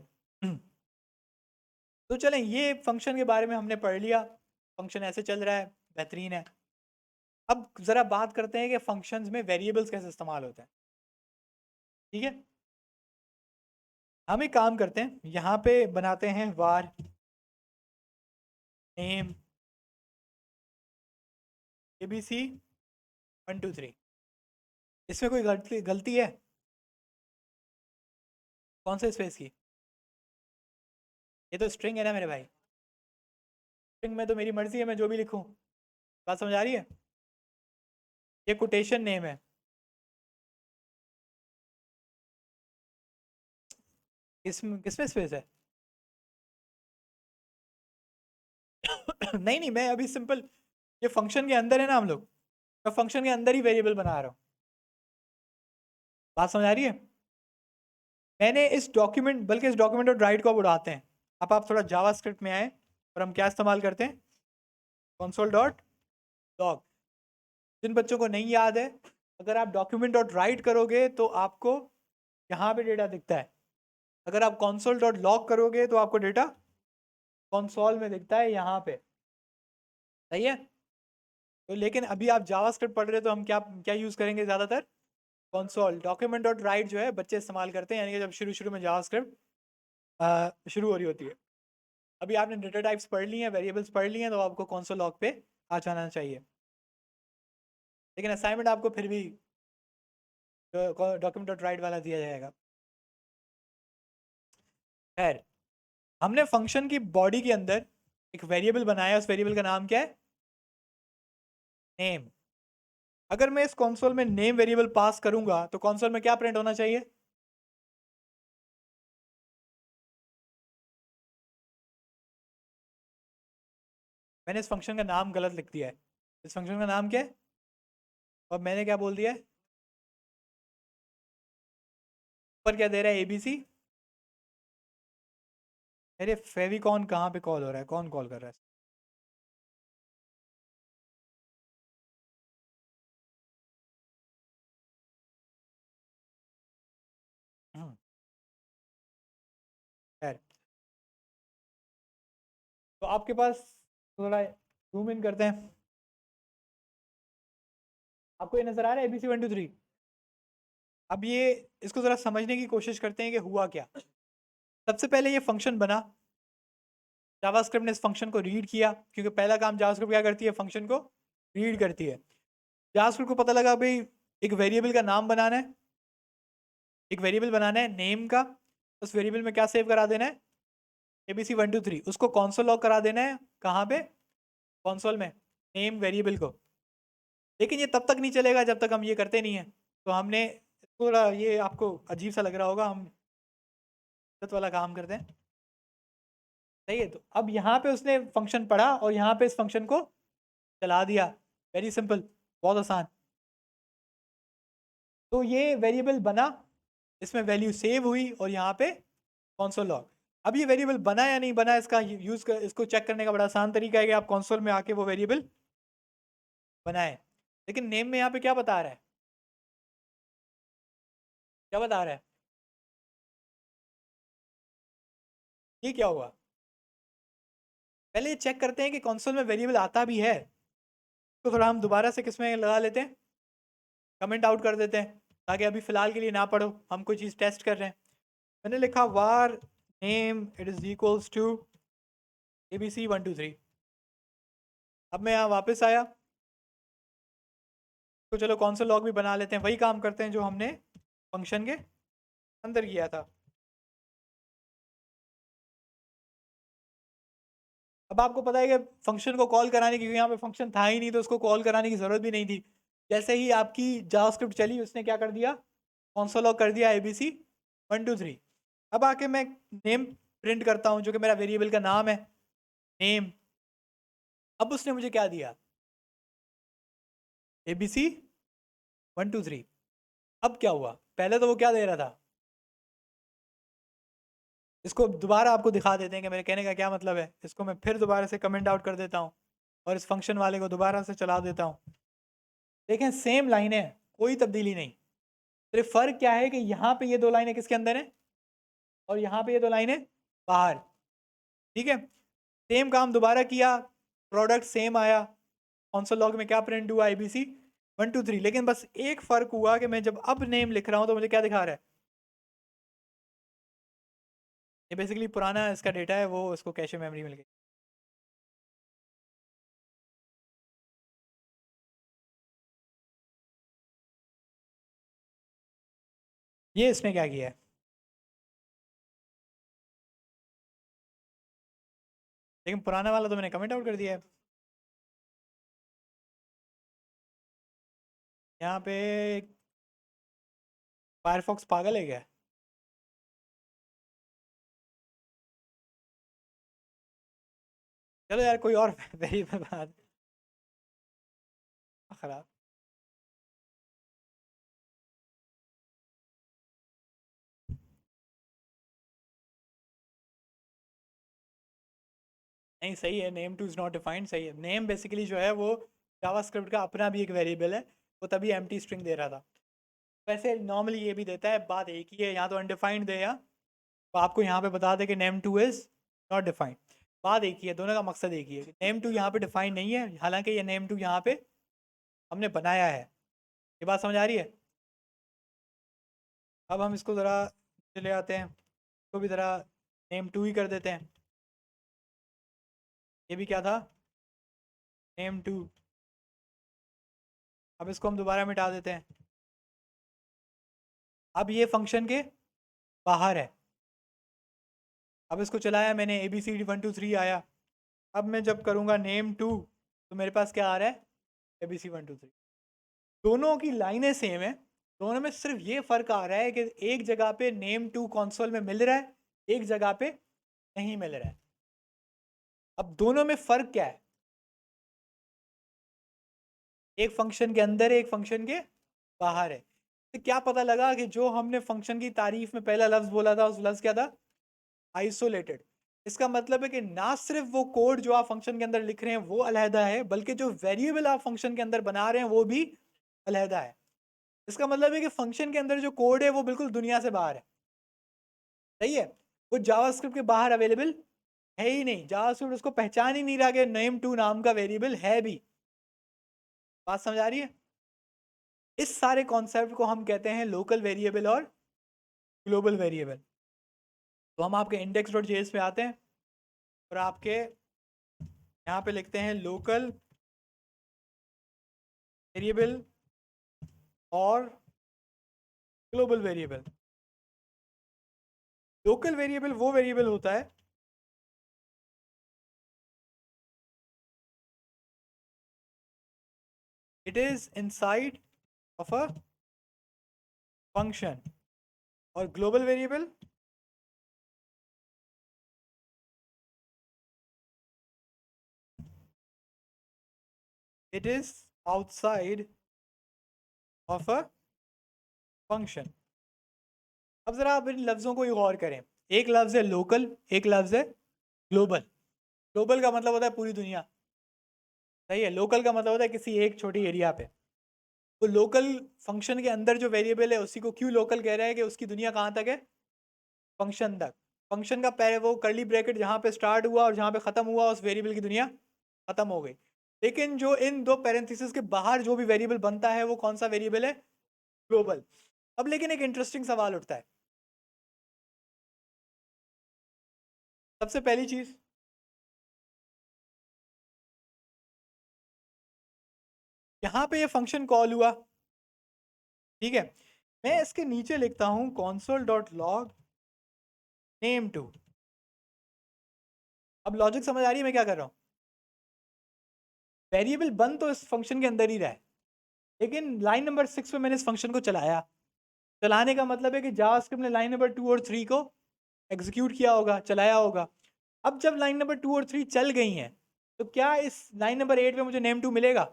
तो चलें, ये फंक्शन के बारे में हमने पढ़ लिया, फंक्शन ऐसे चल रहा है, बेहतरीन है। अब ज़रा बात करते हैं कि फंक्शंस में वेरिएबल्स कैसे इस्तेमाल होते हैं। ठीक है, हम एक काम करते हैं, यहाँ पे बनाते हैं var name abc 1 2 3। इसमें कोई गलती है कौन से स्पेस की? ये तो स्ट्रिंग है ना मेरे भाई, स्ट्रिंग में तो मेरी मर्जी है, मैं जो भी लिखूं। बात समझ आ रही है? ये कोटेशन नेम है। किसमें स्पेस है? नहीं नहीं, मैं अभी सिंपल, ये फंक्शन के अंदर है ना हम लोग, मैं फंक्शन के अंदर ही वेरिएबल बना रहा हूँ। बात समझ आ रही है? मैंने इस डॉक्यूमेंट, बल्कि इस डॉक्यूमेंट और राइट को अब उड़ाते हैं। अब आप थोड़ा जावास्क्रिप्ट में आए और हम क्या इस्तेमाल करते हैं, console डॉट लॉग। जिन बच्चों को नहीं याद है, अगर आप डॉक्यूमेंट डॉट राइट करोगे तो आपको यहाँ पे डेटा दिखता है, अगर आप console डॉट लॉग करोगे तो आपको डेटा कंसोल में दिखता है यहाँ पे। सही है? तो लेकिन अभी आप जावास्क्रिप्ट पढ़ रहे हो तो हम क्या क्या यूज़ करेंगे ज़्यादातर? कंसोल डॉक्यूमेंट डॉट राइट जो है बच्चे इस्तेमाल करते हैं, यानी कि जब शुरू शुरू में जावास्क्रिप्ट शुरू हो रही होती है। अभी आपने डेटा टाइप्स पढ़ ली हैं, वेरिएबल्स पढ़ लिए हैं, तो आपको console लॉग पे आ जाना चाहिए। लेकिन असाइनमेंट आपको फिर भी डॉक्यूमेंट डॉट राइट वाला दिया जाएगा। खैर, हमने फंक्शन की बॉडी के अंदर एक वेरिएबल बनाया, उस वेरिएबल का नाम क्या है? नेम। अगर मैं इस कंसोल में नेम वेरिएबल पास करूंगा तो कंसोल में क्या प्रिंट होना चाहिए? मैंने इस फंक्शन का नाम गलत लिख दिया है। इस फंक्शन का नाम क्या है? और मैंने क्या बोल दिया है? ऊपर क्या दे रहा है? एबीसी। अरे फेविकॉन कहाँ पे कॉल हो रहा है? कौन कॉल कर रहा है? हम्म, खैर, तो आपके पास थोड़ा जूम इन करते हैं। आपको ये नजर आ रहा है एबीसी 1 2 3? अब ये, इसको जरा समझने की कोशिश करते हैं कि हुआ क्या। सबसे पहले ये फंक्शन बना, जावास्क्रिप्ट ने इस फंक्शन को रीड किया, क्योंकि पहला काम जावास्क्रिप्ट क्या करती है? फंक्शन को रीड करती है। जावास्क्रिप्ट को पता लगा भाई एक वेरिएबल का नाम बनाना है, एक वेरिएबल बनाना है नेम का। उस वेरिएबल में क्या सेव करा देना है? एबीसी 1 2 3। उसको कॉन्सोल लॉग करा देना है, कहाँ पे? कॉन्सोल में, नेम वेरिएबल को। लेकिन ये तब तक नहीं चलेगा जब तक हम ये करते नहीं है। तो हमने, थोड़ा ये आपको अजीब सा लग रहा होगा, हम वाला काम करते हैं। सही है? तो अब यहाँ पे उसने फंक्शन पढ़ा और यहाँ पे इस फंक्शन को चला दिया। वेरी सिंपल, बहुत आसान। तो ये वेरिएबल बना, इसमें वैल्यू सेव हुई और यहाँ पे console लॉग। अब ये वेरिएबल बना या नहीं बना, इसका यूज कर, इसको चेक करने का बड़ा आसान तरीका है कि आप console में आके वो वेरिएबल बनाए। लेकिन नेम में यहाँ पे क्या बता रहा है? क्या बता रहा है? ये क्या हुआ? पहले ये चेक करते हैं कि console में वेरिएबल आता भी है। तो थोड़ा हम दोबारा से किसमें लगा लेते हैं, कमेंट आउट कर देते हैं, ताकि अभी फिलहाल के लिए ना पढ़ो, हम कोई चीज़ टेस्ट कर रहे हैं। मैंने लिखा var name it is equals to abc 1 2 3। अब मैं यहाँ वापस आया, तो चलो console लॉग भी बना लेते हैं, वही काम करते हैं जो हमने फंक्शन के अंदर किया था। अब आपको पता है कि फंक्शन को कॉल कराने की, यहाँ पे फंक्शन था ही नहीं तो उसको कॉल कराने की जरूरत भी नहीं थी। जैसे ही आपकी जावास्क्रिप्ट चली, उसने क्या कर दिया? console लॉग कर दिया abc 1 2 3। अब आके मैं नेम प्रिंट करता हूँ, जो कि मेरा वेरिएबल का नाम है, नेम। अब उसने मुझे क्या दिया? abc 1 2 3। अब क्या हुआ? पहले तो वो क्या दे रहा था? इसको दोबारा आपको दिखा देते हैं कि मेरे कहने का क्या मतलब है। इसको मैं फिर दोबारा से कमेंट आउट कर देता हूँ और इस फंक्शन वाले को दोबारा से चला देता हूँ। देखें, सेम लाइन है, कोई तब्दीली नहीं। सिर्फ फर्क क्या है कि यहाँ पे ये दो लाइनें किसके अंदर है और यहाँ पे ये दो लाइनें बाहर। ठीक है? सेम काम दोबारा किया, प्रोडक्ट सेम आया, console लॉग में क्या प्रिंट हुआ? abc 1 2 3। लेकिन बस एक फर्क हुआ कि मैं जब अब नेम लिख रहा हूँ तो मुझे क्या दिखा रहा है? ये बेसिकली पुराना इसका डेटा है, वो उसको कैशे मेमोरी मिल गई। ये इसने क्या किया है, लेकिन पुराना वाला तो मैंने कमेंट आउट कर दिया है। यहाँ पे फायरफॉक्स पागल है क्या? चलो यार कोई और वेरिएबल बना दे। खराब। नहीं सही है, name two is not defined, सही है। नेम बेसिकली जो है वो जावास्क्रिप्ट का अपना भी एक वेरिएबल है, वो तभी एम्प्टी स्ट्रिंग दे रहा था। वैसे नॉर्मली ये भी देता है, बात एक ही है, यहाँ तो अनडिफाइंड दे या तो आपको यहाँ पे बता दे कि name two is not defined. बात एक ही है, दोनों का मकसद एक ही है। नेम टू यहाँ पे डिफाइंड नहीं है, हालांकि ये नेम टू यहाँ पे हमने बनाया है। ये बात समझ आ रही है? अब हम इसको ज़रा चले आते हैं, इसको भी ज़रा नेम टू ही कर देते हैं। ये भी क्या था, नेम टू। अब इसको हम दोबारा मिटा देते हैं। अब ये फंक्शन के बाहर है। अब इसको चलाया मैंने, ए बी सी डी 1 2 3 आया। अब मैं जब करूँगा नेम टू तो मेरे पास क्या आ रहा है, ए बी सी 1 2 3। दोनों की लाइनें सेम है, दोनों में सिर्फ ये फ़र्क आ रहा है कि एक जगह पे नेम टू कंसोल में मिल रहा है, एक जगह पे नहीं मिल रहा है। अब दोनों में फ़र्क क्या है, एक फंक्शन के अंदर है, एक फंक्शन के बाहर है। तो क्या पता लगा कि जो हमने फंक्शन की तारीफ में पहला लफ्ज़ बोला था, उस लफ्ज़ क्या था, आइसोलेटेड। इसका मतलब है कि ना सिर्फ वो कोड जो आप फंक्शन के अंदर लिख रहे हैं वो अलहदा है, बल्कि जो वेरिएबल आप फंक्शन के अंदर बना रहे हैं वो भी अलहदा है। इसका मतलब है कि फंक्शन के अंदर जो कोड है वो बिल्कुल दुनिया से बाहर है। सही है, वो जावास्क्रिप्ट के बाहर अवेलेबल है ही नहीं। जावास्क्रिप्ट उसको पहचान ही नहीं रहा कि नेम टू नाम का वेरिएबल है भी। बात समझ आ रही है? इस सारे कॉन्सेप्ट को हम कहते हैं लोकल वेरिएबल और ग्लोबल वेरिएबल। तो हम आपके इंडेक्स डॉट जेएस पे आते हैं और आपके यहाँ पे लिखते हैं लोकल वेरिएबल और ग्लोबल वेरिएबल। लोकल वेरिएबल वो वेरिएबल होता है it is inside of a function, और global variable it is outside of a function. अब जरा आप इन लफ्जों को गौर करें, एक लफ्ज है लोकल, एक लफ्ज है ग्लोबल। ग्लोबल का मतलब होता है पूरी दुनिया, सही है। लोकल का मतलब होता है किसी एक छोटी एरिया पे। तो लोकल फंक्शन के अंदर जो वेरिएबल है उसी को क्यों लोकल कह रहा है कि उसकी दुनिया कहाँ तक है, फंक्शन तक। फंक्शन का पहले वो करली ब्रैकेट जहाँ पे स्टार्ट हुआ और जहाँ पे ख़त्म हुआ उस वेरिएबल की दुनिया ख़त्म हो गई। लेकिन जो इन दो पैरेंथेसिस के बाहर जो भी वेरिएबल बनता है वो कौन सा वेरिएबल है, ग्लोबल। अब लेकिन एक इंटरेस्टिंग सवाल उठता है। सबसे पहली चीज़, यहाँ पे ये फंक्शन कॉल हुआ, ठीक है। मैं इसके नीचे लिखता हूँ console dot log name two. अब लॉजिक समझ आ रही है मैं क्या कर रहा हूँ? वेरिएबल बन तो इस फंक्शन के अंदर ही रहा है, लेकिन लाइन नंबर 6 पे मैंने इस फंक्शन को चलाया। चलाने का मतलब है कि जावास्क्रिप्ट ने लाइन नंबर 2 और 3 को एग्जीक्यूट किया होगा, चलाया होगा। अब जब लाइन नंबर 2 और 3 चल गई हैं तो क्या इस लाइन नंबर 8 पे मुझे नेम टू मिलेगा?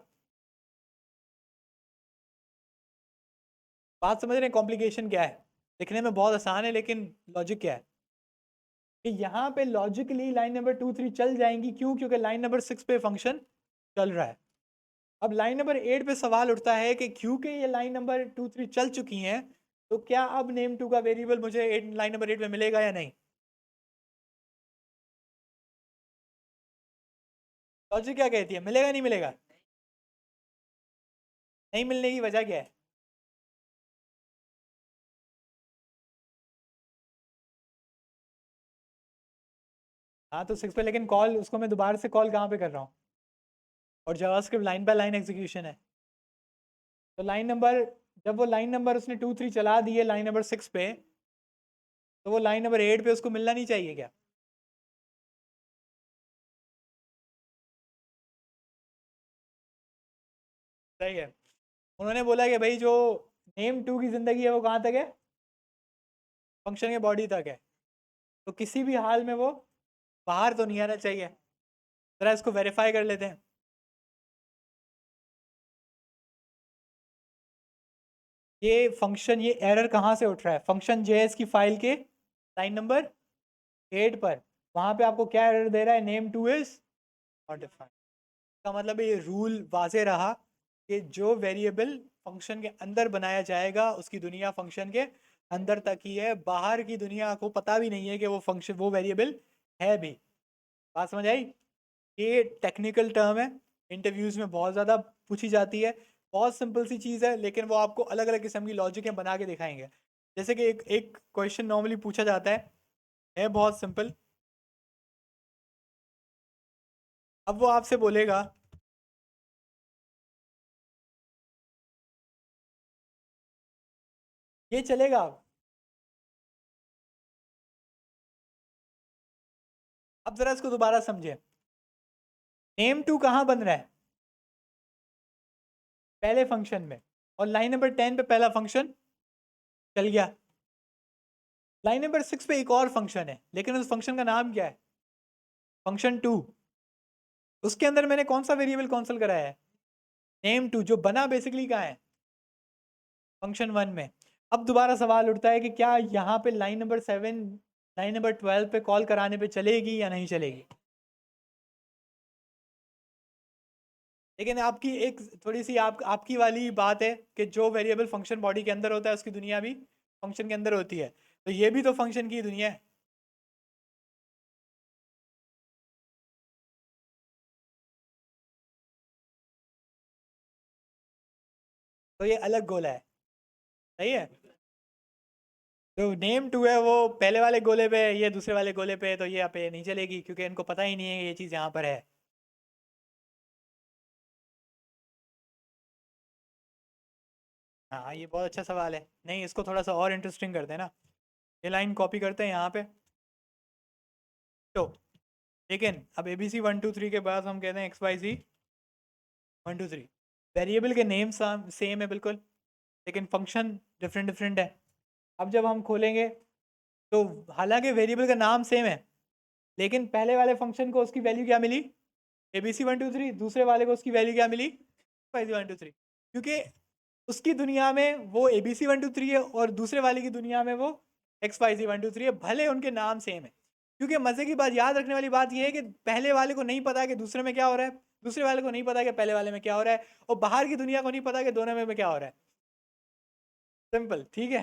बात समझ रहे हैं कॉम्प्लिकेशन क्या है? लिखने में बहुत आसान है लेकिन लॉजिक क्या है कि यहाँ पे लॉजिकली लाइन नंबर 2 3 चल जाएंगी। क्यों? क्योंकि लाइन नंबर 6 पे फंक्शन चल रहा है। अब लाइन नंबर 8 पे सवाल उठता है कि क्योंकि ये लाइन नंबर 2 3 चल चुकी हैं तो क्या अब नेम टू का वेरिएबल मुझे लाइन नंबर 8 में मिलेगा या नहीं? लॉजिक क्या कहती है, मिलेगा नहीं मिलेगा? नहीं मिलने की वजह क्या है? हाँ तो 6 पे, लेकिन कॉल उसको मैं दोबारा से कॉल कहाँ पे कर रहा हूँ, और JavaScript line by line execution है। तो लाइन नंबर, जब वो लाइन नंबर उसने 2 3 चला दी है लाइन नंबर 6 पे, तो वो लाइन नंबर 8 पे उसको मिलना नहीं चाहिए क्या? सही है। उन्होंने बोला कि भाई जो नेम टू की जिंदगी है वो कहाँ तक है, फंक्शन के बॉडी तक है, तो किसी भी हाल में वो बाहर तो नहीं आना चाहिए। जरा इसको वेरीफाई कर लेते हैं। ये फंक्शन, ये एरर कहाँ से उठ रहा है, फंक्शन जेएस की फाइल के लाइन नंबर 8 पर। वहां पे आपको क्या एरर दे रहा है, name two is not defined. का मतलब ये रूल वाजे रहा कि जो वेरिएबल फंक्शन के अंदर बनाया जाएगा उसकी दुनिया फंक्शन के अंदर तक ही है, बाहर की दुनिया को पता भी नहीं है कि वो फंक्शन, वो वेरिएबल है भी। बात समझ आई? ये टेक्निकल टर्म है, इंटरव्यूज में बहुत ज़्यादा पूछी जाती है। बहुत सिंपल सी चीज़ है, लेकिन वो आपको अलग अलग किस्म की लॉजिक बना के दिखाएंगे। जैसे कि एक एक क्वेश्चन नॉर्मली पूछा जाता है बहुत सिंपल। अब वो आपसे बोलेगा, ये चलेगा? अब जरा इसको दोबारा समझे। नेम टू कहाँ बन रहा है, पहले फंक्शन में, और लाइन नंबर 10 पे पहला फंक्शन चल गया। लाइन नंबर 6 पे एक और फंक्शन है, लेकिन उस फंक्शन का नाम क्या है, फंक्शन टू। उसके अंदर मैंने कौन सा वेरिएबल कॉन्सल कराया है, नेम टू, जो बना बेसिकली कहाँ है, फंक्शन वन में। अब दोबारा सवाल उठता है कि क्या यहाँ पे लाइन नंबर 7, लाइन नंबर 12 पे कॉल कराने पे चलेगी या नहीं चलेगी। लेकिन आपकी एक थोड़ी सी आपकी वाली बात है कि जो वेरिएबल फंक्शन बॉडी के अंदर होता है उसकी दुनिया भी फंक्शन के अंदर होती है, तो ये भी तो फंक्शन की दुनिया है। तो ये अलग गोला है। सही है। तो नेम टू है वो पहले वाले गोले पे, ये दूसरे वाले गोले पे, तो ये यहाँ पे नहीं चलेगी क्योंकि इनको पता ही नहीं है ये चीज़ यहाँ पर है। हाँ ये बहुत अच्छा सवाल है। नहीं, इसको थोड़ा सा और इंटरेस्टिंग करते हैं ना। ये लाइन कॉपी करते हैं यहाँ पे। तो लेकिन अब ABC 1 2 3 के बाद हम कहते हैं XYZ 1 2 3। वेरिएबल के नेम सेम है बिल्कुल, लेकिन फंक्शन डिफरेंट डिफरेंट है। अब जब हम खोलेंगे, तो हालांकि वेरिएबल का नाम सेम है, लेकिन पहले वाले फंक्शन को उसकी वैल्यू क्या मिली, ABC 1 2 3। दूसरे वाले को उसकी वैल्यू क्या मिली, XYZ 1 2 3। क्योंकि उसकी दुनिया में वो ABC 1 2 3 है और दूसरे वाले की दुनिया में वो XYZ 1 2 3 है, भले उनके नाम सेम है। क्योंकि मजे की बात, याद रखने वाली बात यह है कि पहले वाले को नहीं पता कि दूसरे में क्या हो रहा है, दूसरे वाले को नहीं पता कि पहले वाले में क्या हो रहा है, और बाहर की दुनिया को नहीं पता कि दोनों में क्या हो रहा है। सिंपल, ठीक है।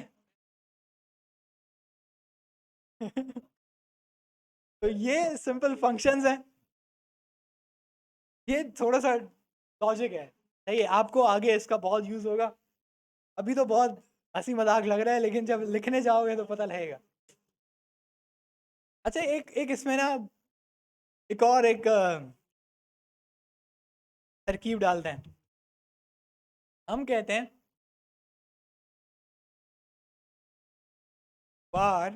तो ये सिंपल फंक्शंस हैं। ये थोड़ा सा लॉजिक है। सही है, आपको आगे इसका बहुत यूज होगा। अभी तो बहुत हंसी मजाक लग रहा है, लेकिन जब लिखने जाओगे तो पता लगेगा। अच्छा, एक एक इसमें ना एक और एक तरकीब डालते हैं। हम कहते हैं बार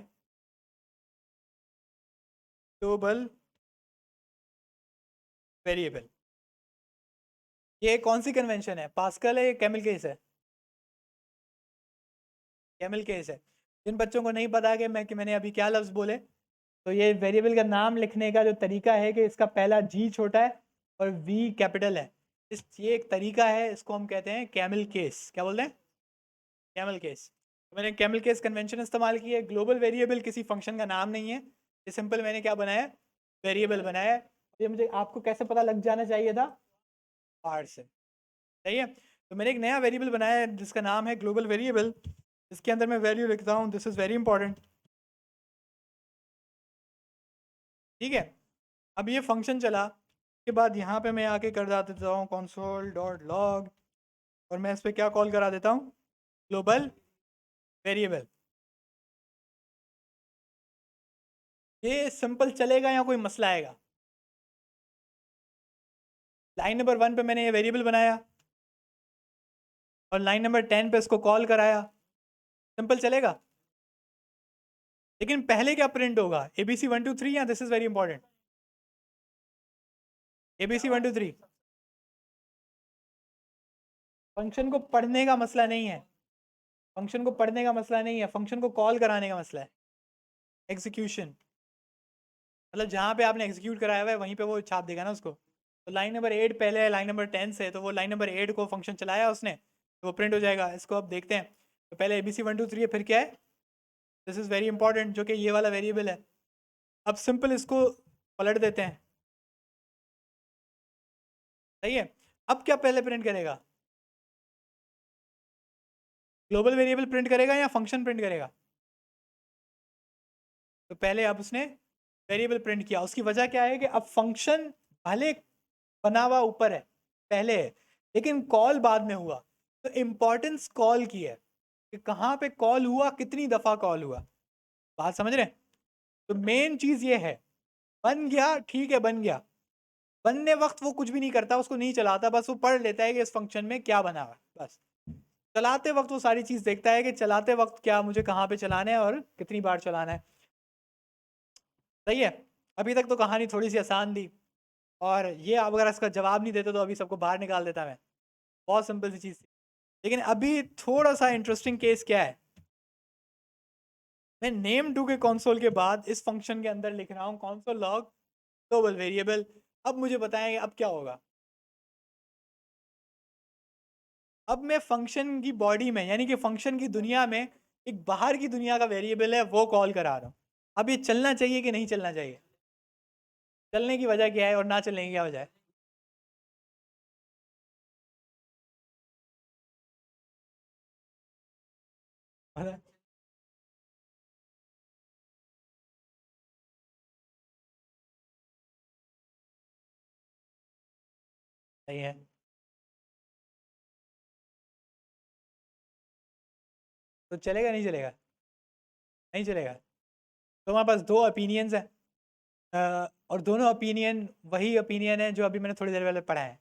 ग्लोबल वेरिएबल। ये कौन सी कन्वेंशन है, पास्कल है या कैमल केस है? कैमल केस है। जिन बच्चों को नहीं पता कि मैंने अभी क्या लफ्ज़ बोले, तो ये वेरिएबल का नाम लिखने का जो तरीका है कि इसका पहला जी छोटा है और वी कैपिटल है। ये एक तरीका है, इसको हम कहते हैं कैमल केस। क्या बोलते हैं, कैमल केस। तो मैंने कैमल केस कन्वेंशन इस्तेमाल की है। ग्लोबल वेरिएबल किसी फंक्शन का नाम नहीं है, ये सिंपल मैंने क्या बनाया, वेरिएबल बनाया है। ये मुझे आपको कैसे पता लग जाना चाहिए था, पार्ट से। सही है। तो मैंने एक नया वेरिएबल बनाया है जिसका नाम है ग्लोबल वेरिएबल। इसके अंदर मैं वैल्यू लिखता हूँ, दिस इज़ वेरी इंपॉर्टेंट। ठीक है। अब ये फंक्शन चला के बाद यहाँ पे मैं आके कर देता हूँ console.log, और मैं इस पर क्या कॉल करा देता हूँ, ग्लोबल वेरिएबल। ये सिंपल चलेगा या कोई मसला आएगा? लाइन नंबर 1 पे मैंने ये वेरिएबल बनाया और लाइन नंबर 10 पे इसको कॉल कराया, सिंपल चलेगा। लेकिन पहले क्या प्रिंट होगा, ABC 1 2 3 या this is very important, ABC 1 2 3। Function को पढ़ने का मसला नहीं है, फंक्शन को पढ़ने का मसला नहीं है, फंक्शन को कॉल कराने का मसला है। एग्जीक्यूशन मतलब जहाँ पे आपने एग्जीक्यूट कराया हुआ है वहीं पे वो छाप देगा ना उसको। तो लाइन नंबर 8 पहले है लाइन नंबर 10 से, तो वो लाइन नंबर 8 को फंक्शन चलाया उसने तो वो प्रिंट हो जाएगा। इसको अब देखते हैं, तो पहले ABC 1 2 3 है, फिर क्या है, दिस इज़ वेरी इंपॉर्टेंट, जो कि ये वाला वेरिएबल है। अब सिंपल इसको पलट देते हैं, सही है। अब क्या पहले प्रिंट करेगा, ग्लोबल वेरिएबल प्रिंट करेगा या फंक्शन प्रिंट करेगा? तो पहले अब उसने वेरिएबल प्रिंट किया, उसकी वजह क्या है कि अब फंक्शन भले बना हुआ ऊपर है, पहले है, लेकिन कॉल बाद में हुआ। तो इम्पोर्टेंस कॉल की है कि कहाँ पे कॉल हुआ, कितनी दफ़ा कॉल हुआ, बात समझ रहे हैं? तो मेन चीज़ ये है, बन गया ठीक है, बन गया, बनने वक्त वो कुछ भी नहीं करता, उसको नहीं चलाता, बस वो पढ़ लेता है कि इस फंक्शन में क्या बना हुआ है, बस। चलाते वक्त वो सारी चीज़ देखता है कि चलाते वक्त क्या मुझे कहाँ पे चलाना है और कितनी बार चलाना है, सही है। अभी तक तो कहानी थोड़ी सी आसान थी, और ये आप अगर इसका जवाब नहीं देते तो अभी सबको बाहर निकाल देता मैं, बहुत सिंपल सी चीज़ थी। लेकिन अभी थोड़ा सा इंटरेस्टिंग केस क्या है, मैं नेम टू के कंसोल के बाद इस फंक्शन के अंदर लिख रहा हूँ कंसोल लॉग ग्लोबल वेरिएबल। अब मुझे बताएं अब क्या होगा। अब मैं फंक्शन की बॉडी में, यानी कि फंक्शन की दुनिया में, एक बाहर की दुनिया का वेरिएबल है वो कॉल करा रहा हूँ। अब ये चलना चाहिए कि नहीं चलना चाहिए, चलने की वजह क्या है और ना चलने की क्या वजह है? मतलब सही है, तो चलेगा नहीं चलेगा? नहीं चलेगा। तो हमारे पास दो ओपिनियंस हैं, और दोनों ओपिनियन वही ओपिनियन है जो अभी मैंने थोड़ी देर पहले पढ़ा है,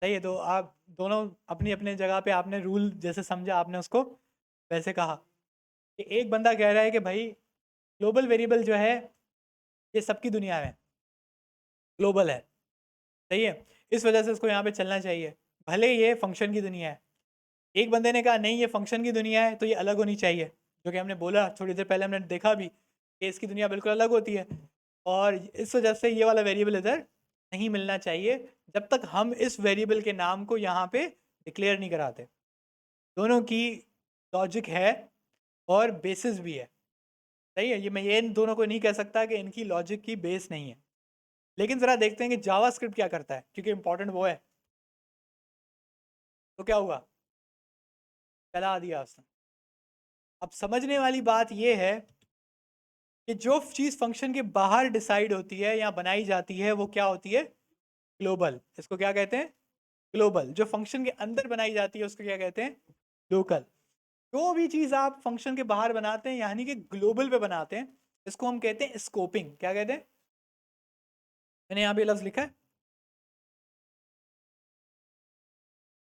सही है। तो आप दोनों अपनी अपनी जगह पे, आपने रूल जैसे समझा आपने उसको वैसे कहा। कि एक बंदा कह रहा है कि भाई ग्लोबल वेरिएबल जो है ये सबकी दुनिया में ग्लोबल है, सही है, इस वजह से इसको यहाँ पे चलना चाहिए, भले ये फंक्शन की दुनिया है। एक बंदे ने कहा नहीं ये फंक्शन की दुनिया है तो ये अलग होनी चाहिए, जो कि हमने बोला थोड़ी देर पहले, हमने देखा भी कि इसकी दुनिया बिल्कुल अलग होती है, और इस वजह से ये वाला वेरिएबल इधर नहीं मिलना चाहिए जब तक हम इस वेरिएबल के नाम को यहाँ पे डिक्लेयर नहीं कराते। दोनों की लॉजिक है और बेसिस भी है, सही है। ये मैं ये इन दोनों को नहीं कह सकता कि इनकी लॉजिक की बेस नहीं है। लेकिन ज़रा देखते हैं कि जावास्क्रिप्ट क्या करता है, क्योंकि इंपॉर्टेंट वो है। तो क्या हुआ, चला दिया उसने। अब समझने वाली बात ये है कि जो चीज़ फंक्शन के बाहर डिसाइड होती है या बनाई जाती है वो क्या होती है, ग्लोबल। इसको क्या कहते हैं, ग्लोबल। जो फंक्शन के अंदर बनाई जाती है उसको क्या कहते हैं, लोकल। जो भी चीज़ आप फंक्शन के बाहर बनाते हैं यानी कि ग्लोबल पे बनाते हैं, इसको हम कहते हैं स्कोपिंग। क्या कहते हैं, मैंने यहाँ पे लफ्ज़ लिखा है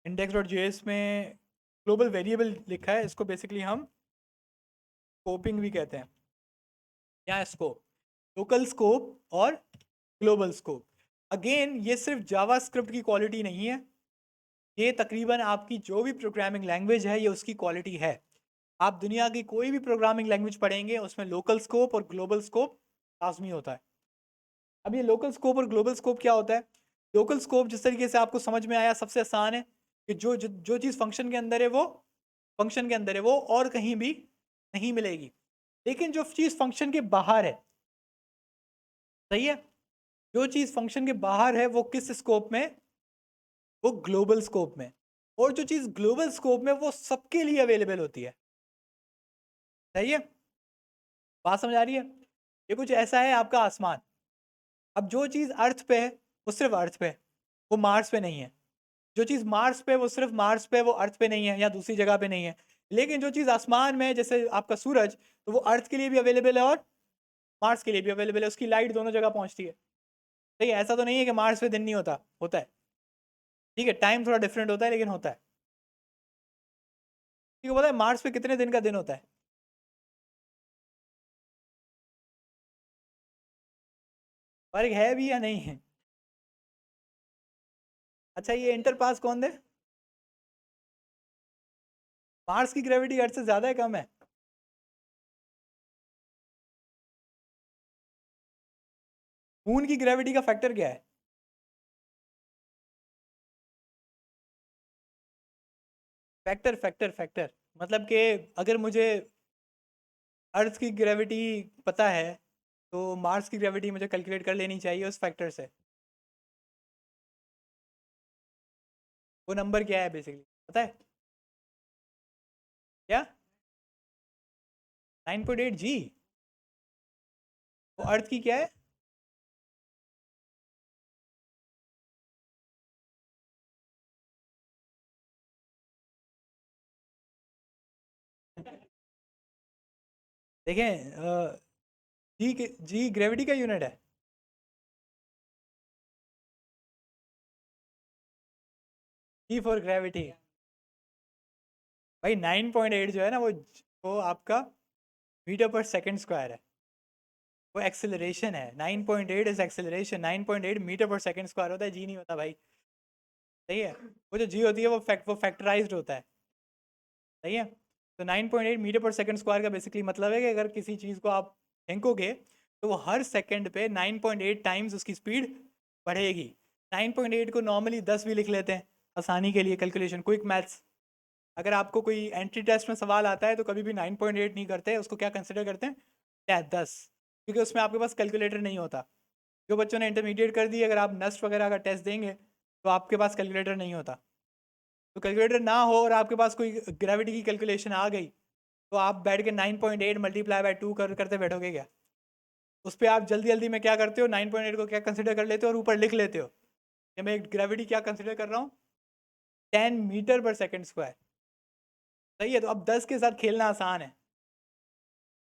इंडेक्स डॉट जेएस में, ग्लोबल वेरिएबल लिखा है, इसको बेसिकली हम स्कोपिंग भी कहते हैं, या स्कोप, लोकल स्कोप और ग्लोबल स्कोप। अगेन ये सिर्फ जावास्क्रिप्ट की क्वालिटी नहीं है, ये तकरीबन आपकी जो भी प्रोग्रामिंग लैंग्वेज है ये उसकी क्वालिटी है। आप दुनिया की कोई भी प्रोग्रामिंग लैंग्वेज पढ़ेंगे उसमें लोकल स्कोप और ग्लोबल स्कोप लाजमी होता है। अब ये लोकल स्कोप और ग्लोबल स्कोप क्या होता है, लोकल स्कोप जिस तरीके से आपको समझ में आया सबसे आसान है कि जो चीज़ फंक्शन के अंदर है वो फंक्शन के अंदर है, वो और कहीं भी नहीं मिलेगी। लेकिन जो चीज़ फंक्शन के बाहर है, सही है, जो चीज़ फंक्शन के बाहर है वो किस स्कोप में, वो ग्लोबल स्कोप में। और जो चीज़ ग्लोबल स्कोप में वो सबके लिए अवेलेबल होती है, सही है, बात समझ आ रही है। ये कुछ ऐसा है आपका आसमान, अब जो चीज़ अर्थ पे है वो सिर्फ अर्थ पे है, वो मार्स पे नहीं है। जो चीज़ मार्स पे वो सिर्फ मार्स पे, वो अर्थ पे नहीं है या दूसरी जगह पे नहीं है। लेकिन जो चीज़ आसमान में है जैसे आपका सूरज, तो वो अर्थ के लिए भी अवेलेबल है और मार्स के लिए भी अवेलेबल है, उसकी लाइट दोनों जगह पहुंचती है। सही है, ऐसा तो नहीं है कि मार्स पे दिन नहीं होता, होता है। ठीक है, टाइम थोड़ा डिफरेंट होता है लेकिन होता है। ठीक है, पता है मार्स पे कितने दिन का दिन होता है? फर्क है भी या नहीं है? अच्छा, ये इंटर पास कौन दे? मार्स की ग्रेविटी अर्थ से ज्यादा है, कम है? मून की ग्रेविटी का फैक्टर क्या है? फैक्टर फैक्टर फैक्टर मतलब कि अगर मुझे अर्थ की ग्रेविटी पता है तो मार्स की ग्रेविटी मुझे कैलकुलेट कर लेनी चाहिए उस फैक्टर से। वो नंबर क्या है बेसिकली पता है क्या? 9.8 जी। वो अर्थ की क्या है? देखें, जी ग्रेविटी का यूनिट है। जी फॉर ग्रेविटी। भाई 9.8 जो है ना, वो आपका मीटर पर सेकंड स्क्वायर है। वो एक्सेलरेशन है, 9.8 इज एक्सेलरेशन, 9.8 मीटर पर सेकंड स्क्वायर होता है, जी नहीं होता भाई। सही है। वो जो जी होती है वो फैक्टराइज्ड होता है। सही है। तो 9.8 मीटर पर सेकंड स्क्वायर का बेसिकली मतलब है कि अगर किसी चीज़ को आप फेंकोगे तो वो हर सेकंड पे 9.8 टाइम्स उसकी स्पीड बढ़ेगी। 9.8 को नॉर्मली 10 भी लिख लेते हैं आसानी के लिए, कैलकुलेशन क्विक मैथ्स। अगर आपको कोई एंट्री टेस्ट में सवाल आता है तो कभी भी 9.8 नहीं करते, उसको क्या कंसिडर करते हैं? क्या 10, क्योंकि उसमें आपके पास कैलकुलेटर नहीं होता। जो बच्चों ने इंटरमीडिएट कर दी, अगर आप नस्ट वगैरह का टेस्ट देंगे तो आपके पास कैलकुलेटर नहीं होता। तो कैलकुलेटर ना हो और आपके पास कोई ग्रेविटी की कैलकुलेशन आ गई तो आप बैठ के 9.8 मल्टीप्लाई बाय 2 करते बैठोगे क्या? उस पर आप जल्दी जल्दी में क्या करते हो, 9.8 को क्या कंसिडर कर लेते हो और ऊपर लिख लेते हो कि मैं ग्रेविटी क्या कंसिडर कर रहा हूँ, 10 मीटर पर सेकंड स्क्वायर। सही है, तो अब 10 के साथ खेलना आसान है।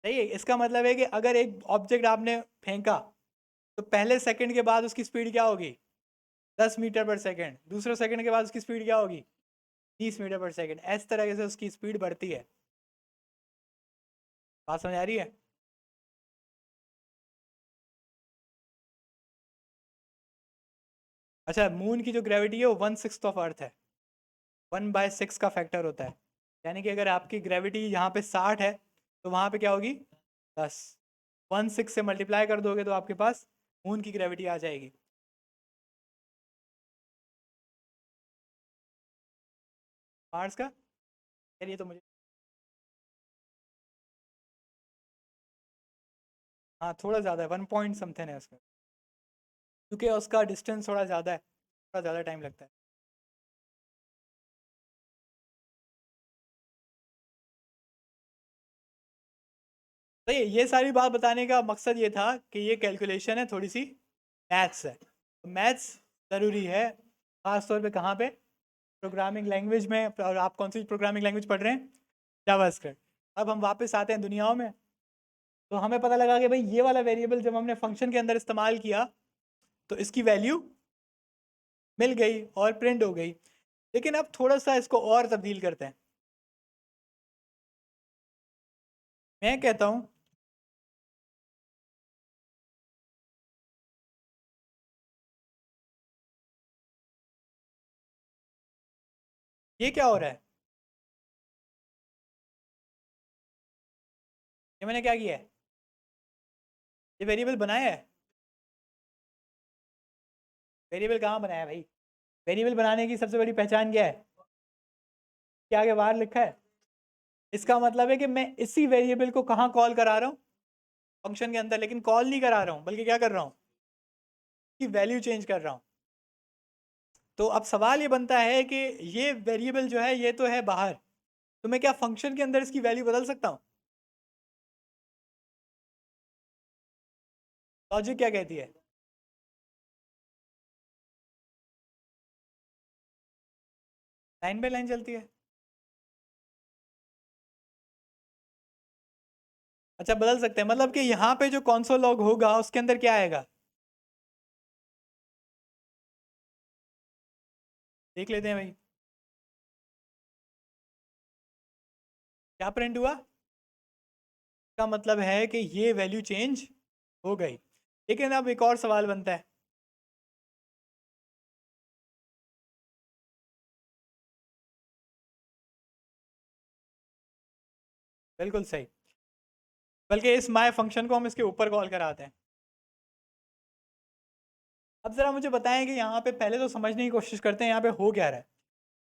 सही है, इसका मतलब है कि अगर एक ऑब्जेक्ट आपने फेंका तो पहले सेकंड के बाद उसकी स्पीड क्या होगी? 10 मीटर पर सेकंड। दूसरे सेकंड के बाद उसकी स्पीड क्या होगी? 30 मीटर पर सेकंड। इस तरह से उसकी स्पीड बढ़ती है। बात समझ आ रही है? अच्छा, मून की जो ग्रेविटी है वो 1/6 ऑफ अर्थ है। 1/6 का फैक्टर होता है। यानी कि अगर आपकी ग्रेविटी यहाँ पे 60 है तो वहाँ पे क्या होगी? 10। 1/6 से मल्टीप्लाई कर दोगे तो आपके पास मून की ग्रेविटी आ जाएगी। मार्स का यार, ये तो मुझे, हाँ थोड़ा ज़्यादा है, 1 पॉइंट समथिंग है उसका, क्योंकि उसका डिस्टेंस थोड़ा ज़्यादा है, थोड़ा ज़्यादा टाइम लगता है। तो ये सारी बात बताने का मकसद ये था कि ये कैलकुलेशन है, थोड़ी सी मैथ्स है। मैथ्स ज़रूरी है, ख़ास तौर पे कहाँ पे? प्रोग्रामिंग लैंग्वेज में। और आप कौन सी प्रोग्रामिंग लैंग्वेज पढ़ रहे हैं? जावास्क्रिप्ट। अब हम वापस आते हैं दुनियाओं में। तो हमें पता लगा कि भाई ये वाला वेरिएबल जब हमने फंक्शन के अंदर इस्तेमाल किया तो इसकी वैल्यू मिल गई और प्रिंट हो गई। लेकिन अब थोड़ा सा इसको और तब्दील करते हैं। मैं कहता हूँ, ये क्या हो रहा है? ये मैंने क्या किया है? ये वेरिएबल बनाया है? वेरिएबल कहाँ बनाया है भाई? वेरिएबल बनाने की सबसे बड़ी पहचान क्या है? क्या आगे बाहर लिखा है? इसका मतलब है कि मैं इसी वेरिएबल को कहाँ कॉल करा रहा हूँ? फंक्शन के अंदर। लेकिन कॉल नहीं करा रहा हूँ, बल्कि क्या कर रहा हूँ? कि वैल्यू चेंज कर रहा हूँ। तो अब सवाल ये बनता है कि ये वेरिएबल जो है ये तो है बाहर, तो मैं क्या फंक्शन के अंदर इसकी वैल्यू बदल सकता हूँ? लॉजिक क्या कहती है? लाइन बाय लाइन चलती है। अच्छा बदल सकते हैं, मतलब कि यहाँ पे जो कॉन्सोल लॉग होगा उसके अंदर क्या आएगा, देख लेते हैं भाई क्या प्रिंट हुआ। का मतलब है कि ये वैल्यू चेंज हो गई। लेकिन अब एक और सवाल बनता है, बिल्कुल सही, बल्कि इस माय फंक्शन को हम इसके ऊपर कॉल कराते हैं। अब जरा मुझे बताएं कि यहाँ पे पहले तो समझने की कोशिश करते हैं यहाँ पे हो क्या रहा है।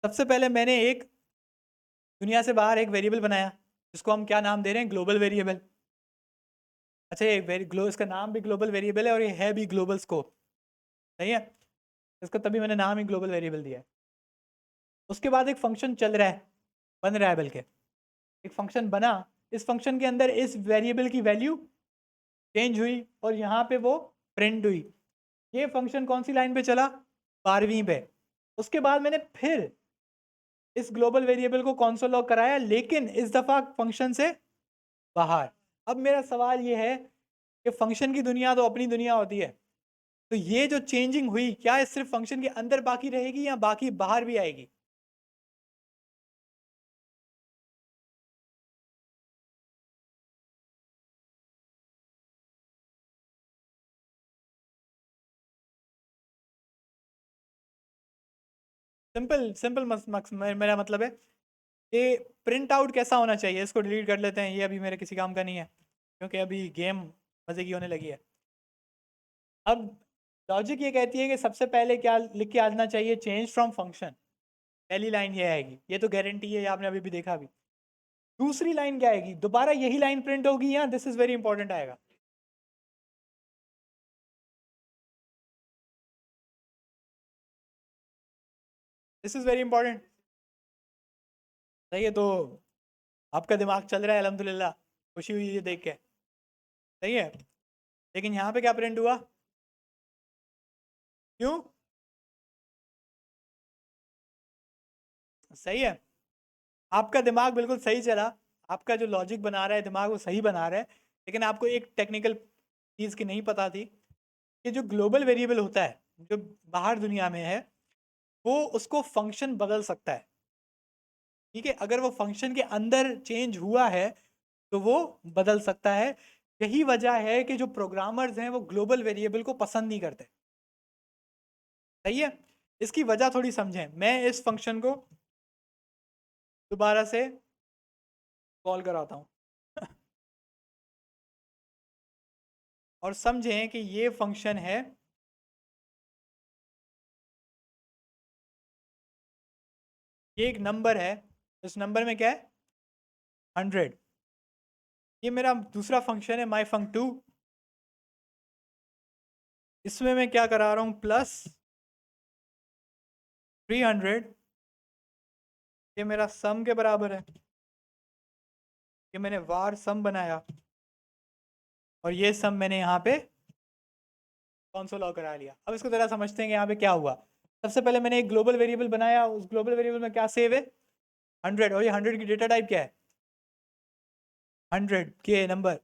सबसे पहले मैंने एक दुनिया से बाहर एक वेरिएबल बनाया जिसको हम क्या नाम दे रहे हैं, ग्लोबल वेरिएबल। अच्छा ये इसका नाम भी ग्लोबल वेरिएबल है और ये है भी ग्लोबल स्कोप, सही है। इसको तभी मैंने नाम ही ग्लोबल वेरिएबल दिया है। उसके बाद एक फंक्शन चल रहा है, बन रहा है बल्कि, एक फंक्शन बना। इस फंक्शन के अंदर इस वेरिएबल की वैल्यू चेंज हुई और यहाँ पे वो प्रिंट हुई। ये फंक्शन कौन सी लाइन पे चला, 12वीं पे। उसके बाद मैंने फिर इस ग्लोबल वेरिएबल को कॉन्सोल लॉग कराया, लेकिन इस दफा फंक्शन से बाहर। अब मेरा सवाल ये है कि फंक्शन की दुनिया तो अपनी दुनिया होती है, तो ये जो चेंजिंग हुई क्या ये सिर्फ फंक्शन के अंदर बाकी रहेगी या बाकी बाहर भी आएगी। सिंपल सिंपल मेरा मतलब है कि प्रिंट आउट कैसा होना चाहिए। इसको डिलीट कर लेते हैं, ये अभी मेरे किसी काम का नहीं है क्योंकि अभी गेम मजे की होने लगी है। अब लॉजिक ये कहती है कि सबसे पहले क्या लिख के आना चाहिए, चेंज फ्रॉम फंक्शन। पहली लाइन ये आएगी, ये तो गारंटी है, ये आपने अभी भी देखा भी। दूसरी लाइन क्या आएगी, दोबारा यही लाइन प्रिंट होगी या दिस इज वेरी इंपॉर्टेंट आएगा। This is very important. सही है, तो आपका दिमाग चल रहा है अल्हम्दुलिल्लाह, खुशी हुई ये देख के। सही है, लेकिन यहाँ पे क्या प्रिंट हुआ, क्यों। सही है, आपका दिमाग बिल्कुल सही चला, आपका जो लॉजिक बना रहा है दिमाग वो सही बना रहा है। लेकिन आपको एक टेक्निकल चीज़ की नहीं पता थी कि जो ग्लोबल वेरिएबल होता है जो बाहर दुनिया में है, वो उसको फंक्शन बदल सकता है। ठीक है, अगर वो फंक्शन के अंदर चेंज हुआ है तो वो बदल सकता है। यही वजह है कि जो प्रोग्रामर्स हैं वो ग्लोबल वेरिएबल को पसंद नहीं करते। सही है, इसकी वजह थोड़ी समझें। मैं इस फंक्शन को दोबारा से कॉल कराता हूँ और समझें कि ये फंक्शन है, ये एक नंबर है, इस नंबर में क्या है 100। ये मेरा दूसरा फंक्शन है माई फंक 2, इसमें मैं क्या करा रहा हूँ, प्लस 300। ये मेरा सम के बराबर है, ये मैंने वार सम बनाया और ये सम मैंने यहाँ पे कॉन्सोल लॉग करा लिया। अब इसको जरा समझते हैं कि यहाँ पे क्या हुआ। सबसे पहले मैंने एक ग्लोबल वेरिएबल बनाया, उस ग्लोबल वेरिएबल में क्या सेव है 100, और ये 100 की डेटा टाइप क्या है 100 के नंबर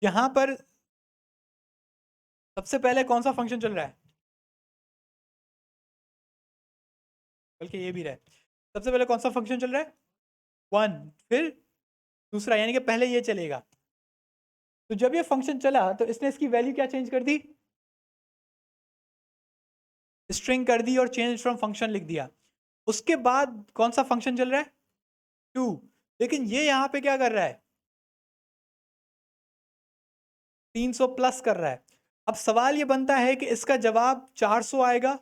यहाँ पर सबसे पहले कौन सा फंक्शन चल रहा है, बल्कि ये भी रहा है, सबसे पहले कौन सा फंक्शन चल रहा है 1, फिर दूसरा, यानी कि पहले ये चलेगा। तो जब ये फंक्शन चला तो इसने इसकी वैल्यू क्या चेंज कर दी, स्ट्रिंग कर दी और चेंज फ्रॉम फंक्शन लिख दिया। उसके बाद कौन सा फंक्शन चल रहा है 2, लेकिन ये यहाँ पे क्या कर रहा है 300 प्लस कर रहा है। अब सवाल ये बनता है कि इसका जवाब 400 आएगा।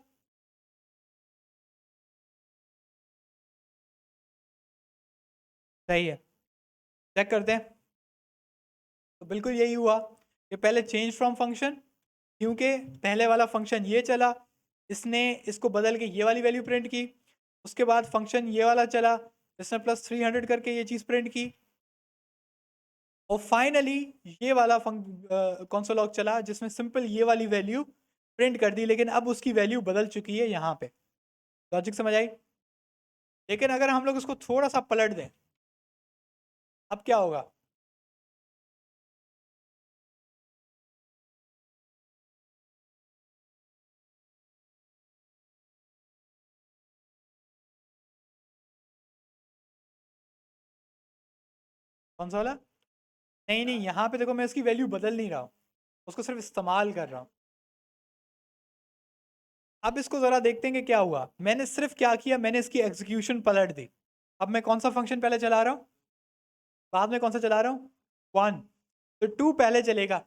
सही है, चेक करते हैं। तो बिल्कुल यही हुआ कि पहले चेंज फ्रॉम फंक्शन, क्योंकि पहले वाला फंक्शन ये चला, इसने इसको बदल के ये वाली वैल्यू प्रिंट की। उसके बाद फंक्शन ये वाला चला, इसने प्लस 300 करके ये चीज़ प्रिंट की। और फाइनली ये वाला कंसोल लॉग चला जिसमें सिंपल ये वाली वैल्यू प्रिंट कर दी, लेकिन अब उसकी वैल्यू बदल चुकी है यहाँ पे। लॉजिक समझ आई। लेकिन अगर हम लोग उसको थोड़ा सा पलट दें, अब क्या होगा, कौन सा वाला? नहीं नहीं, यहाँ पे देखो मैं इसकी वैल्यू बदल नहीं रहा हूँ, उसको सिर्फ इस्तेमाल कर रहा हूँ। अब इसको ज़रा देखते हैं कि क्या हुआ। मैंने सिर्फ क्या किया, मैंने इसकी एग्जीक्यूशन पलट दी। अब मैं कौन सा फंक्शन पहले चला रहा हूँ, बाद में कौन सा चला रहा हूँ? 1। तो 2 पहले चलेगा।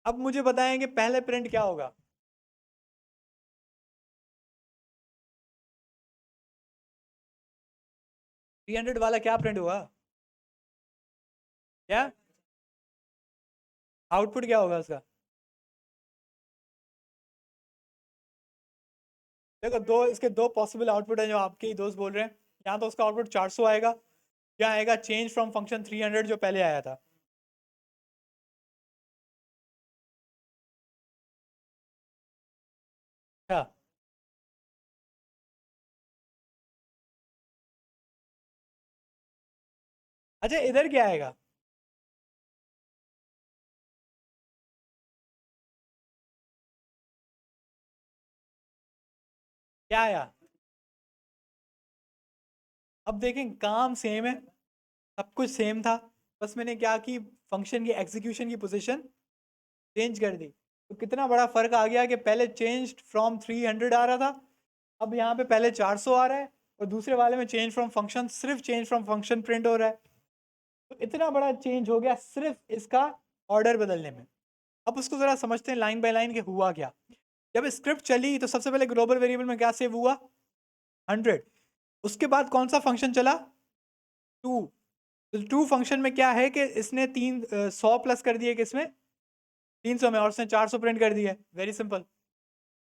अब मुझे बताएं कि पहले प्रिंट क्या होगा। 300 वाला क्या प्रिंट हुआ? क्या आउटपुट क्या होगा उसका? देखो दो, इसके दो पॉसिबल आउटपुट हैं जो आपके ही दोस्त बोल रहे हैं। या तो उसका आउटपुट 400 आएगा, या आएगा चेंज फ्रॉम फंक्शन 300 जो पहले आया था। क्या? अच्छा इधर क्या आएगा? क्या आया? अब देखें काम सेम है, सब कुछ सेम था, बस मैंने क्या की, फंक्शन की एग्जीक्यूशन की पोजीशन चेंज कर दी। तो कितना बड़ा फर्क आ गया कि पहले चेंज फ्रॉम 300 आ रहा था, अब यहाँ पे पहले 400 आ रहा है, और दूसरे वाले में चेंज फ्रॉम फंक्शन, सिर्फ चेंज फ्रॉम फंक्शन प्रिंट हो रहा है। तो इतना बड़ा चेंज हो गया सिर्फ इसका ऑर्डर बदलने में। अब उसको जरा समझते हैं लाइन बाय लाइन के हुआ क्या। जब स्क्रिप्ट चली तो सबसे पहले ग्लोबल वेरिएबल में क्या सेव हुआ? 100। उसके बाद कौन सा फंक्शन चला? 2। तो 2 फंक्शन में क्या है कि इसने 100 प्लस कर दिए किसमें? 300 में, और उसने 400 प्रिंट कर दिया। Very simple.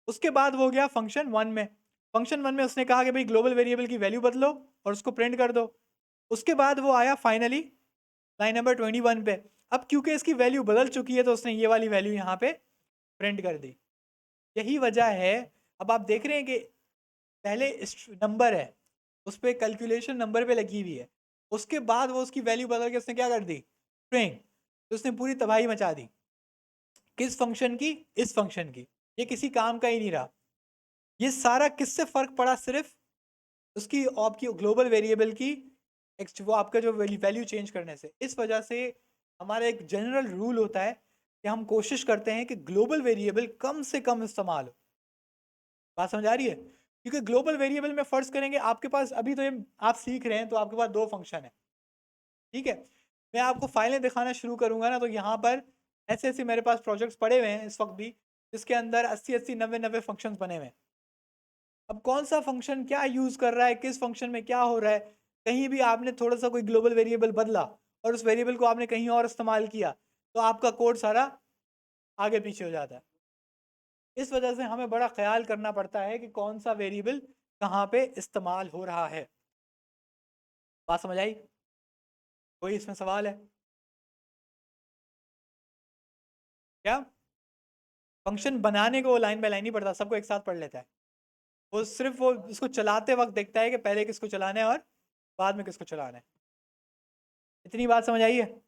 उसके बाद वो गया फंक्शन 1 में। फंक्शन 1 में उसने कहा कि भाई ग्लोबल वेरिएबल की वैल्यू बदलो और उसको प्रिंट कर दो। उसके बाद वो आया फाइनली लाइन नंबर 21 पे। अब क्योंकि इसकी वैल्यू बदल चुकी है तो उसने ये वाली वैल्यू यहाँ पे प्रिंट कर दी। यही वजह है। अब आप देख रहे हैं कि पहले नंबर है, उस पर कैलकुलेशन नंबर पे लगी हुई है, उसके बाद वो उसकी वैल्यू बदल के उसने क्या कर दी? स्ट्रिंग। तो उसने पूरी तबाही मचा दी। किस फंक्शन की? इस फंक्शन की। ये किसी काम का ही नहीं रहा। ये सारा किससे फर्क पड़ा? सिर्फ उसकी आपकी ग्लोबल वेरिएबल की वो आपका जो वैल्यू चेंज करने से। इस वजह से हमारा एक जनरल रूल होता है कि हम कोशिश करते हैं कि ग्लोबल वेरिएबल कम से कम इस्तेमाल हो। बात समझ आ रही है? क्योंकि ग्लोबल वेरिएबल में फर्ज करेंगे आपके पास अभी तो ये आप सीख रहे हैं तो आपके पास दो फंक्शन है, ठीक है। मैं आपको फाइलें दिखाना शुरू करूंगा ना, तो यहाँ पर ऐसे ऐसे मेरे पास प्रोजेक्ट्स पड़े हुए हैं इस वक्त भी, जिसके अंदर 80 80 90 90 फंक्शंस बने हुए हैं। अब कौन सा फंक्शन क्या यूज कर रहा है, किस फंक्शन में क्या हो रहा है, कहीं भी आपने थोड़ा सा कोई ग्लोबल वेरिएबल बदला और उस वेरिएबल को आपने कहीं और इस्तेमाल किया तो आपका कोड सारा आगे पीछे हो जाता है। इस वजह से हमें बड़ा ख्याल करना पड़ता है कि कौन सा वेरिएबल कहाँ पे इस्तेमाल हो रहा है। बात समझ आई? कोई इसमें सवाल है क्या? फंक्शन बनाने को लाइन बाय लाइन नहीं पढ़ता, सबको एक साथ पढ़ लेता है। वो सिर्फ वो इसको चलाते वक्त देखता है कि पहले किसको चलाना है और बाद में किसको चलाना है। इतनी बात समझ आई है?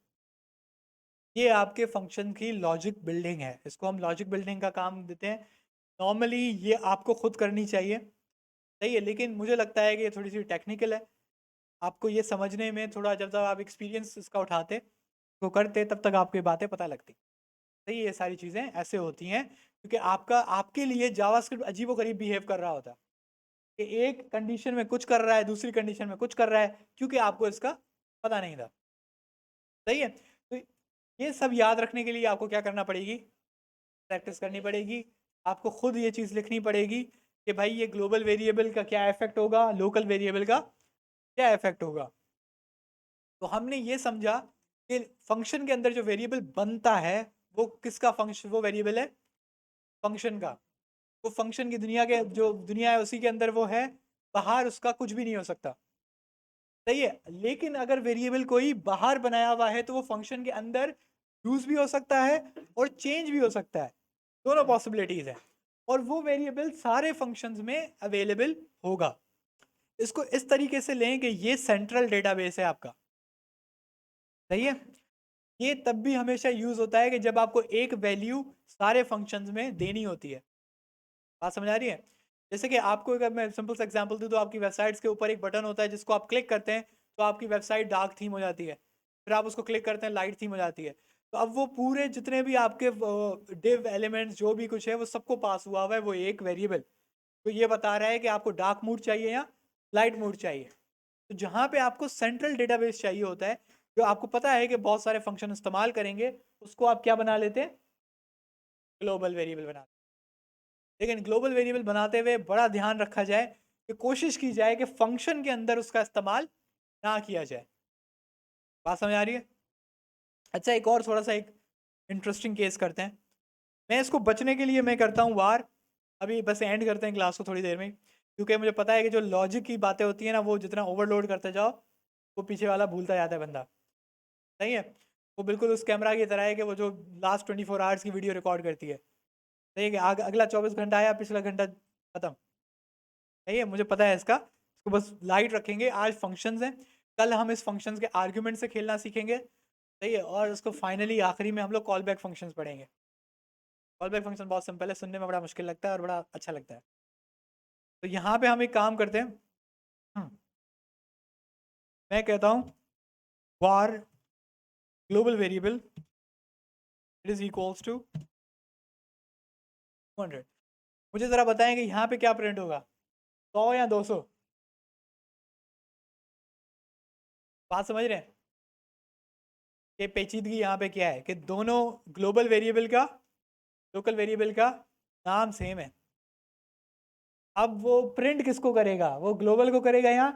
ये आपके फंक्शन की लॉजिक बिल्डिंग है, इसको हम लॉजिक बिल्डिंग का काम देते हैं। नॉर्मली ये आपको खुद करनी चाहिए, सही है, लेकिन मुझे लगता है कि ये थोड़ी सी टेक्निकल है। आपको ये समझने में थोड़ा, जब तक आप एक्सपीरियंस इसका उठाते तो करते तब तक आपको ये बातें पता लगती। सही है, ये सारी चीज़ें ऐसे होती हैं क्योंकि आपका आपके लिए जावास्क्रिप्ट अजीबोगरीब बिहेव कर रहा होता है कि एक कंडीशन में कुछ कर रहा है, दूसरी कंडीशन में कुछ कर रहा है, क्योंकि आपको इसका पता नहीं था। सही है। तो ये सब याद रखने के लिए आपको क्या करना पड़ेगी? प्रैक्टिस करनी पड़ेगी। आपको खुद ये चीज़ लिखनी पड़ेगी कि भाई ये ग्लोबल वेरिएबल का क्या इफेक्ट होगा, लोकल वेरिएबल का क्या इफेक्ट होगा। तो हमने ये समझा कि फंक्शन के अंदर जो वेरिएबल बनता है वो किसका फंक्शन, वो वेरिएबल है फंक्शन का। वो फंक्शन की दुनिया के जो दुनिया है उसी के अंदर वो है, बाहर उसका कुछ भी नहीं हो सकता। सही है। लेकिन अगर वेरिएबल कोई बाहर बनाया हुआ है तो वो फंक्शन के अंदर यूज भी हो सकता है और चेंज भी हो सकता है, दोनों पॉसिबिलिटीज है। और वो वेरिएबल सारे फंक्शंस में अवेलेबल होगा। इसको इस तरीके से लें कि ये सेंट्रल डेटाबेस है आपका। सही है। ये तब भी हमेशा यूज होता है कि जब आपको एक वैल्यू सारे फंक्शंस में देनी होती है। बात समझ आ रही है? जैसे कि आपको, अगर मैं सिंपल सा एग्जांपल दूं तो आपकी वेबसाइट्स के ऊपर एक बटन होता है जिसको आप क्लिक करते हैं तो आपकी वेबसाइट डार्क थीम हो जाती है, फिर आप उसको क्लिक करते हैं लाइट थीम हो जाती है। तो अब वो पूरे जितने भी आपके डिव एलिमेंट्स जो भी कुछ है वो सबको पास हुआ हुआ है वो एक वेरिएबल। तो ये बता रहा है कि आपको डार्क मोड चाहिए या लाइट मोड चाहिए। तो जहाँ पे आपको सेंट्रल डेटाबेस चाहिए होता है, जो आपको पता है कि बहुत सारे फंक्शन इस्तेमाल करेंगे, उसको आप क्या बना लेते हैं, ग्लोबल वेरिएबल बना। लेकिन ग्लोबल वेरिएबल बनाते हुए बड़ा ध्यान रखा जाए कि कोशिश की जाए कि फंक्शन के अंदर उसका इस्तेमाल ना किया जाए। बात समझ आ रही है? अच्छा, एक और थोड़ा सा एक इंटरेस्टिंग केस करते हैं। मैं इसको बचने के लिए मैं करता हूँ वार। अभी बस एंड करते हैं क्लास को थोड़ी देर में, क्योंकि मुझे पता है कि जो लॉजिक की बातें होती है ना, वो जितना ओवरलोड करते जाओ वो पीछे वाला भूलता जाता है बंदा। सही है? वो बिल्कुल उस कैमरा की तरह है कि वो जो लास्ट 24 आवर्स की वीडियो रिकॉर्ड करती है। सही है कि अगला 24 घंटा आया, पिछला घंटा खत्म। सही है, मुझे पता है इसका। इसको बस लाइट रखेंगे। आज फंक्शंस हैं, कल हम इस फंक्शंस के आर्ग्यूमेंट से खेलना सीखेंगे। सही है, और इसको फाइनली आखिरी में हम लोग कॉल बैक फंक्शंस पढ़ेंगे। कॉल बैक फंक्शन बहुत सिंपल है, सुनने में बड़ा मुश्किल लगता है और बड़ा अच्छा लगता है। तो यहाँ पे हम एक काम करते हैं। मैं कहता हूँ var global variable it is equals to 200। मुझे ज़रा बताएं कि यहाँ पे क्या प्रिंट होगा, 100 या 200? बात समझ रहे हैं? ये पेचीदगी यहाँ पे क्या है कि दोनों ग्लोबल वेरिएबल का लोकल वेरिएबल का नाम सेम है। अब वो प्रिंट किसको करेगा, वो ग्लोबल को करेगा या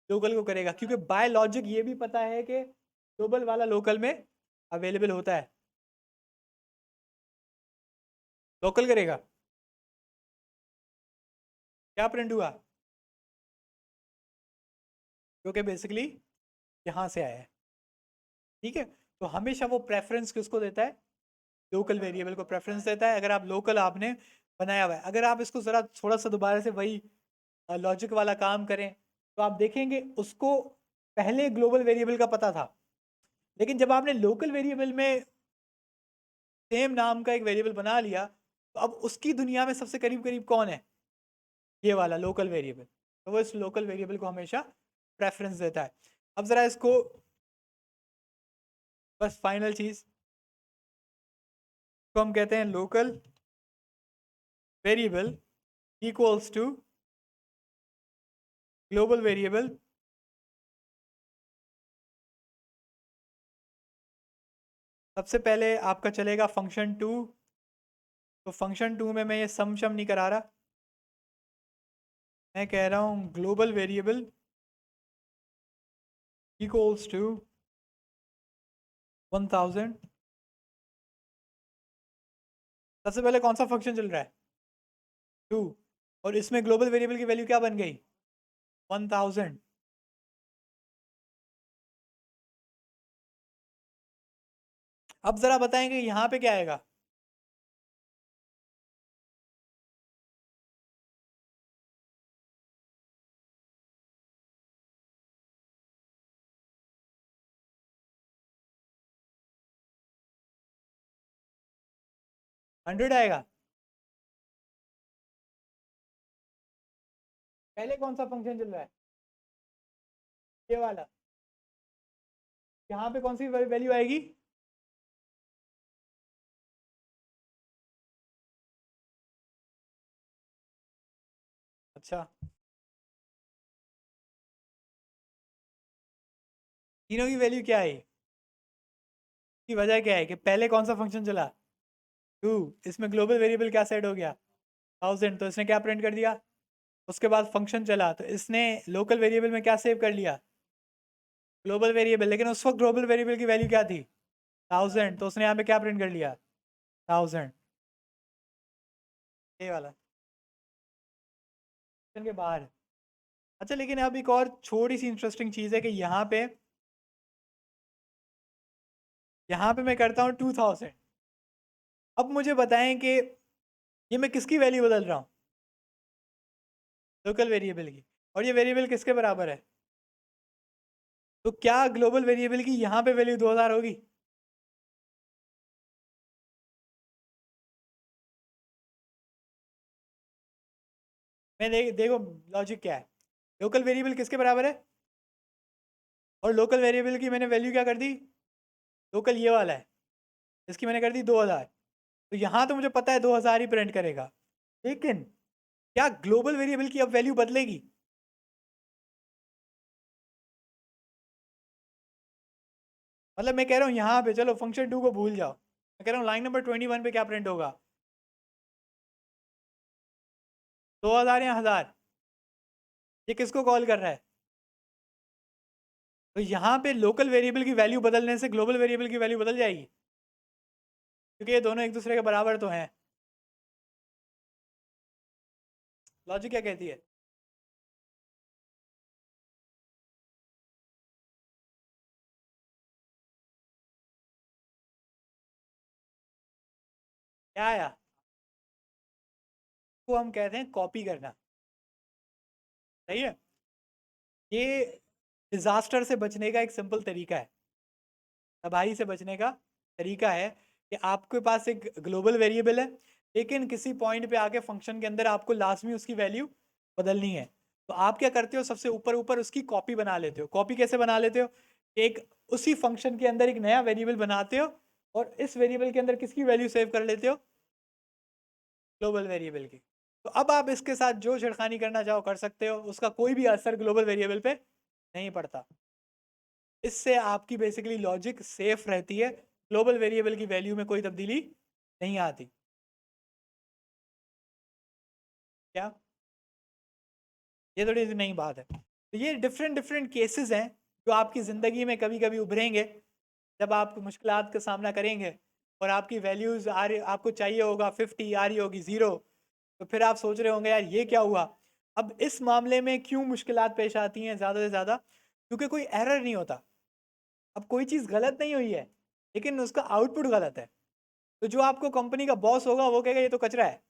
लोकल को करेगा? क्योंकि बाय लॉजिक ये भी पता है कि ग्लोबल वाला लोकल में अवेलेबल होता है। लोकल करेगा। क्या प्रिंट हुआ? क्योंकि बेसिकली यहाँ से आया है। ठीक है, तो हमेशा वो प्रेफरेंस किसको देता है, लोकल वेरिएबल को प्रेफरेंस देता है। अगर आप लोकल आपने बनाया हुआ है, अगर आप इसको ज़रा थोड़ा सा दोबारा से वही लॉजिक वाला काम करें, तो आप देखेंगे उसको पहले ग्लोबल वेरिएबल का पता था, लेकिन जब आपने लोकल वेरिएबल में सेम नाम का एक वेरिएबल बना लिया, तो अब उसकी दुनिया में सबसे करीब करीब कौन है, ये वाला लोकल वेरिएबल। तो वो इस लोकल वेरिएबल को हमेशा प्रेफरेंस देता है। अब ज़रा इसको बस फाइनल चीज़ तो हम कहते हैं local variable equals to global variable सबसे पहले आपका चलेगा फंक्शन 2। तो फंक्शन 2 में मैं ये सम शम नहीं करा रहा, मैं कह रहा हूँ ग्लोबल वेरिएबल इक्वल्स टू 1000। सबसे पहले कौन सा फंक्शन चल रहा है, 2, और इसमें ग्लोबल वेरिएबल की वैल्यू क्या बन गई, 1000। अब ज़रा बताएंगे यहाँ पे क्या आएगा, हंड्रेड आएगा। पहले कौन सा फंक्शन चल रहा है, ये वाला, यहाँ पे कौन सी वैल्यू आएगी, अच्छा तीनों की वैल्यू क्या है, की वजह क्या है कि पहले कौन सा फंक्शन चला, 2, इसमें ग्लोबल वेरिएबल क्या सेट हो गया, 1000, तो इसने क्या प्रिंट कर दिया। उसके बाद फंक्शन चला तो इसने लोकल वेरिएबल में क्या सेव कर लिया, ग्लोबल वेरिएबल, लेकिन उस वक्त ग्लोबल वेरिएबल की वैल्यू क्या थी, 1000, तो उसने यहाँ पे क्या प्रिंट कर लिया, 1000, ये वाला के बाहर। अच्छा, लेकिन अब एक और छोटी सी इंटरेस्टिंग चीज़ है कि यहाँ पे मैं करता हूँ 2000। अब मुझे बताएं कि ये मैं किसकी वैल्यू बदल रहा हूँ, लोकल वेरिएबल की, और ये वेरिएबल किसके बराबर है, तो क्या ग्लोबल वेरिएबल की यहाँ पे वैल्यू 2000 होगी, मैं देखो लॉजिक क्या है, लोकल वेरिएबल किसके बराबर है, और लोकल वेरिएबल की मैंने वैल्यू क्या कर दी, लोकल ये वाला है, इसकी मैंने कर दी 2000। तो यहाँ तो मुझे पता है 2000 ही प्रिंट करेगा, लेकिन क्या ग्लोबल वेरिएबल की अब वैल्यू बदलेगी? मतलब मैं कह रहा हूँ यहाँ पे चलो फंक्शन 2 को भूल जाओ, मैं कह रहा हूँ लाइन नंबर 21 पे क्या प्रिंट होगा, 2000 या 1000? ये किसको कॉल कर रहा है? तो यहाँ पे लोकल वेरिएबल की वैल्यू बदलने से ग्लोबल वेरिएबल की वैल्यू बदल जाएगी, क्योंकि ये दोनों एक दूसरे के बराबर तो हैं। लॉजिक क्या कहती है? क्या आया? वो हम कहते हैं कॉपी करना, सही है। ये डिजास्टर से बचने का एक सिंपल तरीका है, तबाही से बचने का तरीका है कि आपके पास एक ग्लोबल वेरिएबल है, लेकिन किसी पॉइंट पे आके फंक्शन के अंदर आपको लाजमी उसकी वैल्यू बदलनी है। तो आप क्या करते हो, सबसे ऊपर ऊपर उसकी कॉपी बना लेते हो। कॉपी कैसे बना लेते हो? एक उसी फंक्शन के अंदर एक नया वेरिएबल बनाते हो और इस वेरिएबल के अंदर किसकी वैल्यू सेव कर लेते हो, ग्लोबल वेरिएबल की। तो अब आप इसके साथ जो छेड़खानी करना चाहो कर सकते हो, उसका कोई भी असर ग्लोबल वेरिएबल पे नहीं पड़ता। इससे आपकी बेसिकली लॉजिक सेफ रहती है, ग्लोबल वेरिएबल की वैल्यू में कोई तब्दीली नहीं आती। क्या? ये थोड़ी सी नई बात है। तो ये डिफरेंट डिफरेंट केसेस हैं जो आपकी ज़िंदगी में कभी कभी उभरेंगे, जब आप मुश्किलात का सामना करेंगे और आपकी वैल्यूज़ आ रही, आपको चाहिए होगा 50, आ रही होगी 0, तो फिर आप सोच रहे होंगे यार ये क्या हुआ। अब इस मामले में क्यों मुश्किलात पेश आती हैं ज़्यादा से ज़्यादा, क्योंकि कोई एरर नहीं होता। अब कोई चीज़ गलत नहीं हुई है, लेकिन उसका आउटपुट गलत है। तो जो आपको कंपनी का बॉस होगा वो कहेगा ये तो कचरा है,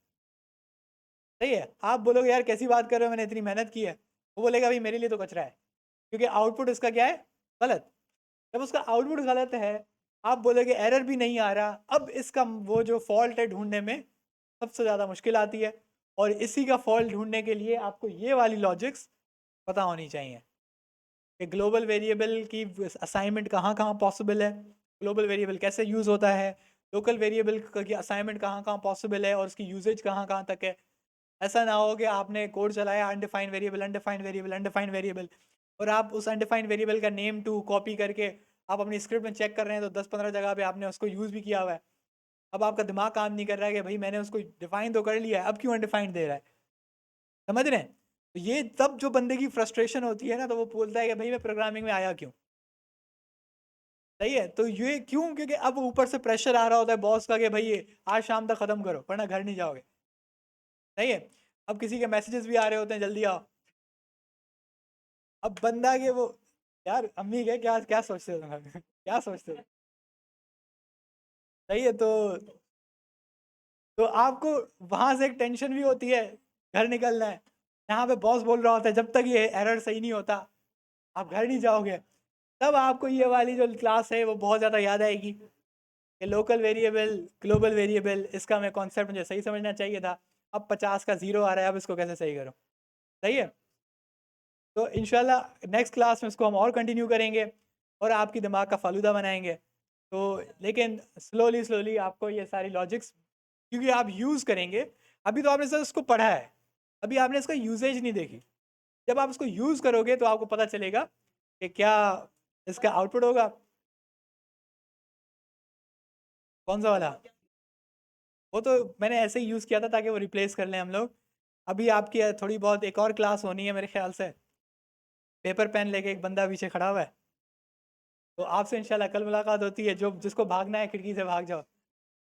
सही है। आप बोलोगे यार कैसी बात कर रहे हो, मैंने इतनी मेहनत की है, वो बोलेगा भाई मेरे लिए तो कचरा है, क्योंकि आउटपुट इसका क्या है, गलत। जब उसका आउटपुट गलत है, आप बोलोगे एरर भी नहीं आ रहा, अब इसका वो जो फॉल्ट है ढूंढने में सबसे ज़्यादा मुश्किल आती है। और इसी का फॉल्ट ढूंढने के लिए आपको ये वाली लॉजिक्स पता होनी चाहिए कि ग्लोबल वेरिएबल की असाइनमेंट कहाँ कहाँ पॉसिबल है, ग्लोबल वेरिएबल कैसे यूज़ होता है, लोकल वेरिएबल की असाइनमेंट कहाँ कहाँ पॉसिबल है और उसकी यूजेज कहाँ कहाँ तक है। ऐसा ना हो कि आपने कोड चलाया undefined variable undefined variable undefined variable, और आप उस अनडिफाइंड वेरिएबल का नेम टू कॉपी करके आप अपनी स्क्रिप्ट में चेक कर रहे हैं तो 10-15 जगह पे आपने उसको यूज़ भी किया हुआ है। अब आपका दिमाग काम नहीं कर रहा है कि भाई मैंने उसको डिफाइन तो कर लिया है, अब क्यों अनडिफाइंड दे रहा है। समझ रहे हैं? तो ये तब जो बंदे की फ्रस्ट्रेशन होती है ना, तो वो बोलता है कि भाई मैं प्रोग्रामिंग में आया क्यों। सही है। तो ये क्यों, क्योंकि अब ऊपर से प्रेशर आ रहा होता है बॉस का कि भाई ये आज शाम तक खत्म करो वरना घर नहीं जाओगे। सही है। अब किसी के मैसेजेस भी आ रहे होते हैं जल्दी आओ। अब बंदा के वो, यार अम्मी के क्या क्या सोचते हो तुम क्या सोचते हो। सही है। तो आपको वहां से एक टेंशन भी होती है, घर निकलना है, यहाँ पे बॉस बोल रहा होता है जब तक ये एरर सही नहीं होता आप घर नहीं जाओगे। तब आपको ये वाली जो क्लास है वो बहुत ज़्यादा याद आएगी कि लोकल वेरिएबल ग्लोबल वेरिएबल, इसका मैं कॉन्सेप्ट मुझे सही समझना चाहिए था। अब 50 का 0 आ रहा है, अब इसको कैसे सही करूँ। सही है। तो इंशाल्लाह नेक्स्ट क्लास में इसको हम और कंटिन्यू करेंगे और आपकी दिमाग का फालूदा बनाएंगे। तो लेकिन स्लोली स्लोली आपको ये सारी लॉजिक्स, क्योंकि आप यूज़ करेंगे, अभी तो आपने सिर्फ इसको पढ़ा है, अभी आपने इसका यूजेज नहीं देखी। जब आप इसको यूज़ करोगे तो आपको पता चलेगा कि क्या इसका आउटपुट होगा। कौन सा वाला? वो तो मैंने ऐसे ही यूज़ किया था ताकि वो रिप्लेस कर लें हम लोग। अभी आपकी थोड़ी बहुत एक और क्लास होनी है मेरे ख्याल से, पेपर पेन लेके एक बंदा पीछे खड़ा हुआ है। तो आपसे इंशाल्लाह कल मुलाकात होती है, जो जिसको भागना है खिड़की से भाग जाओ।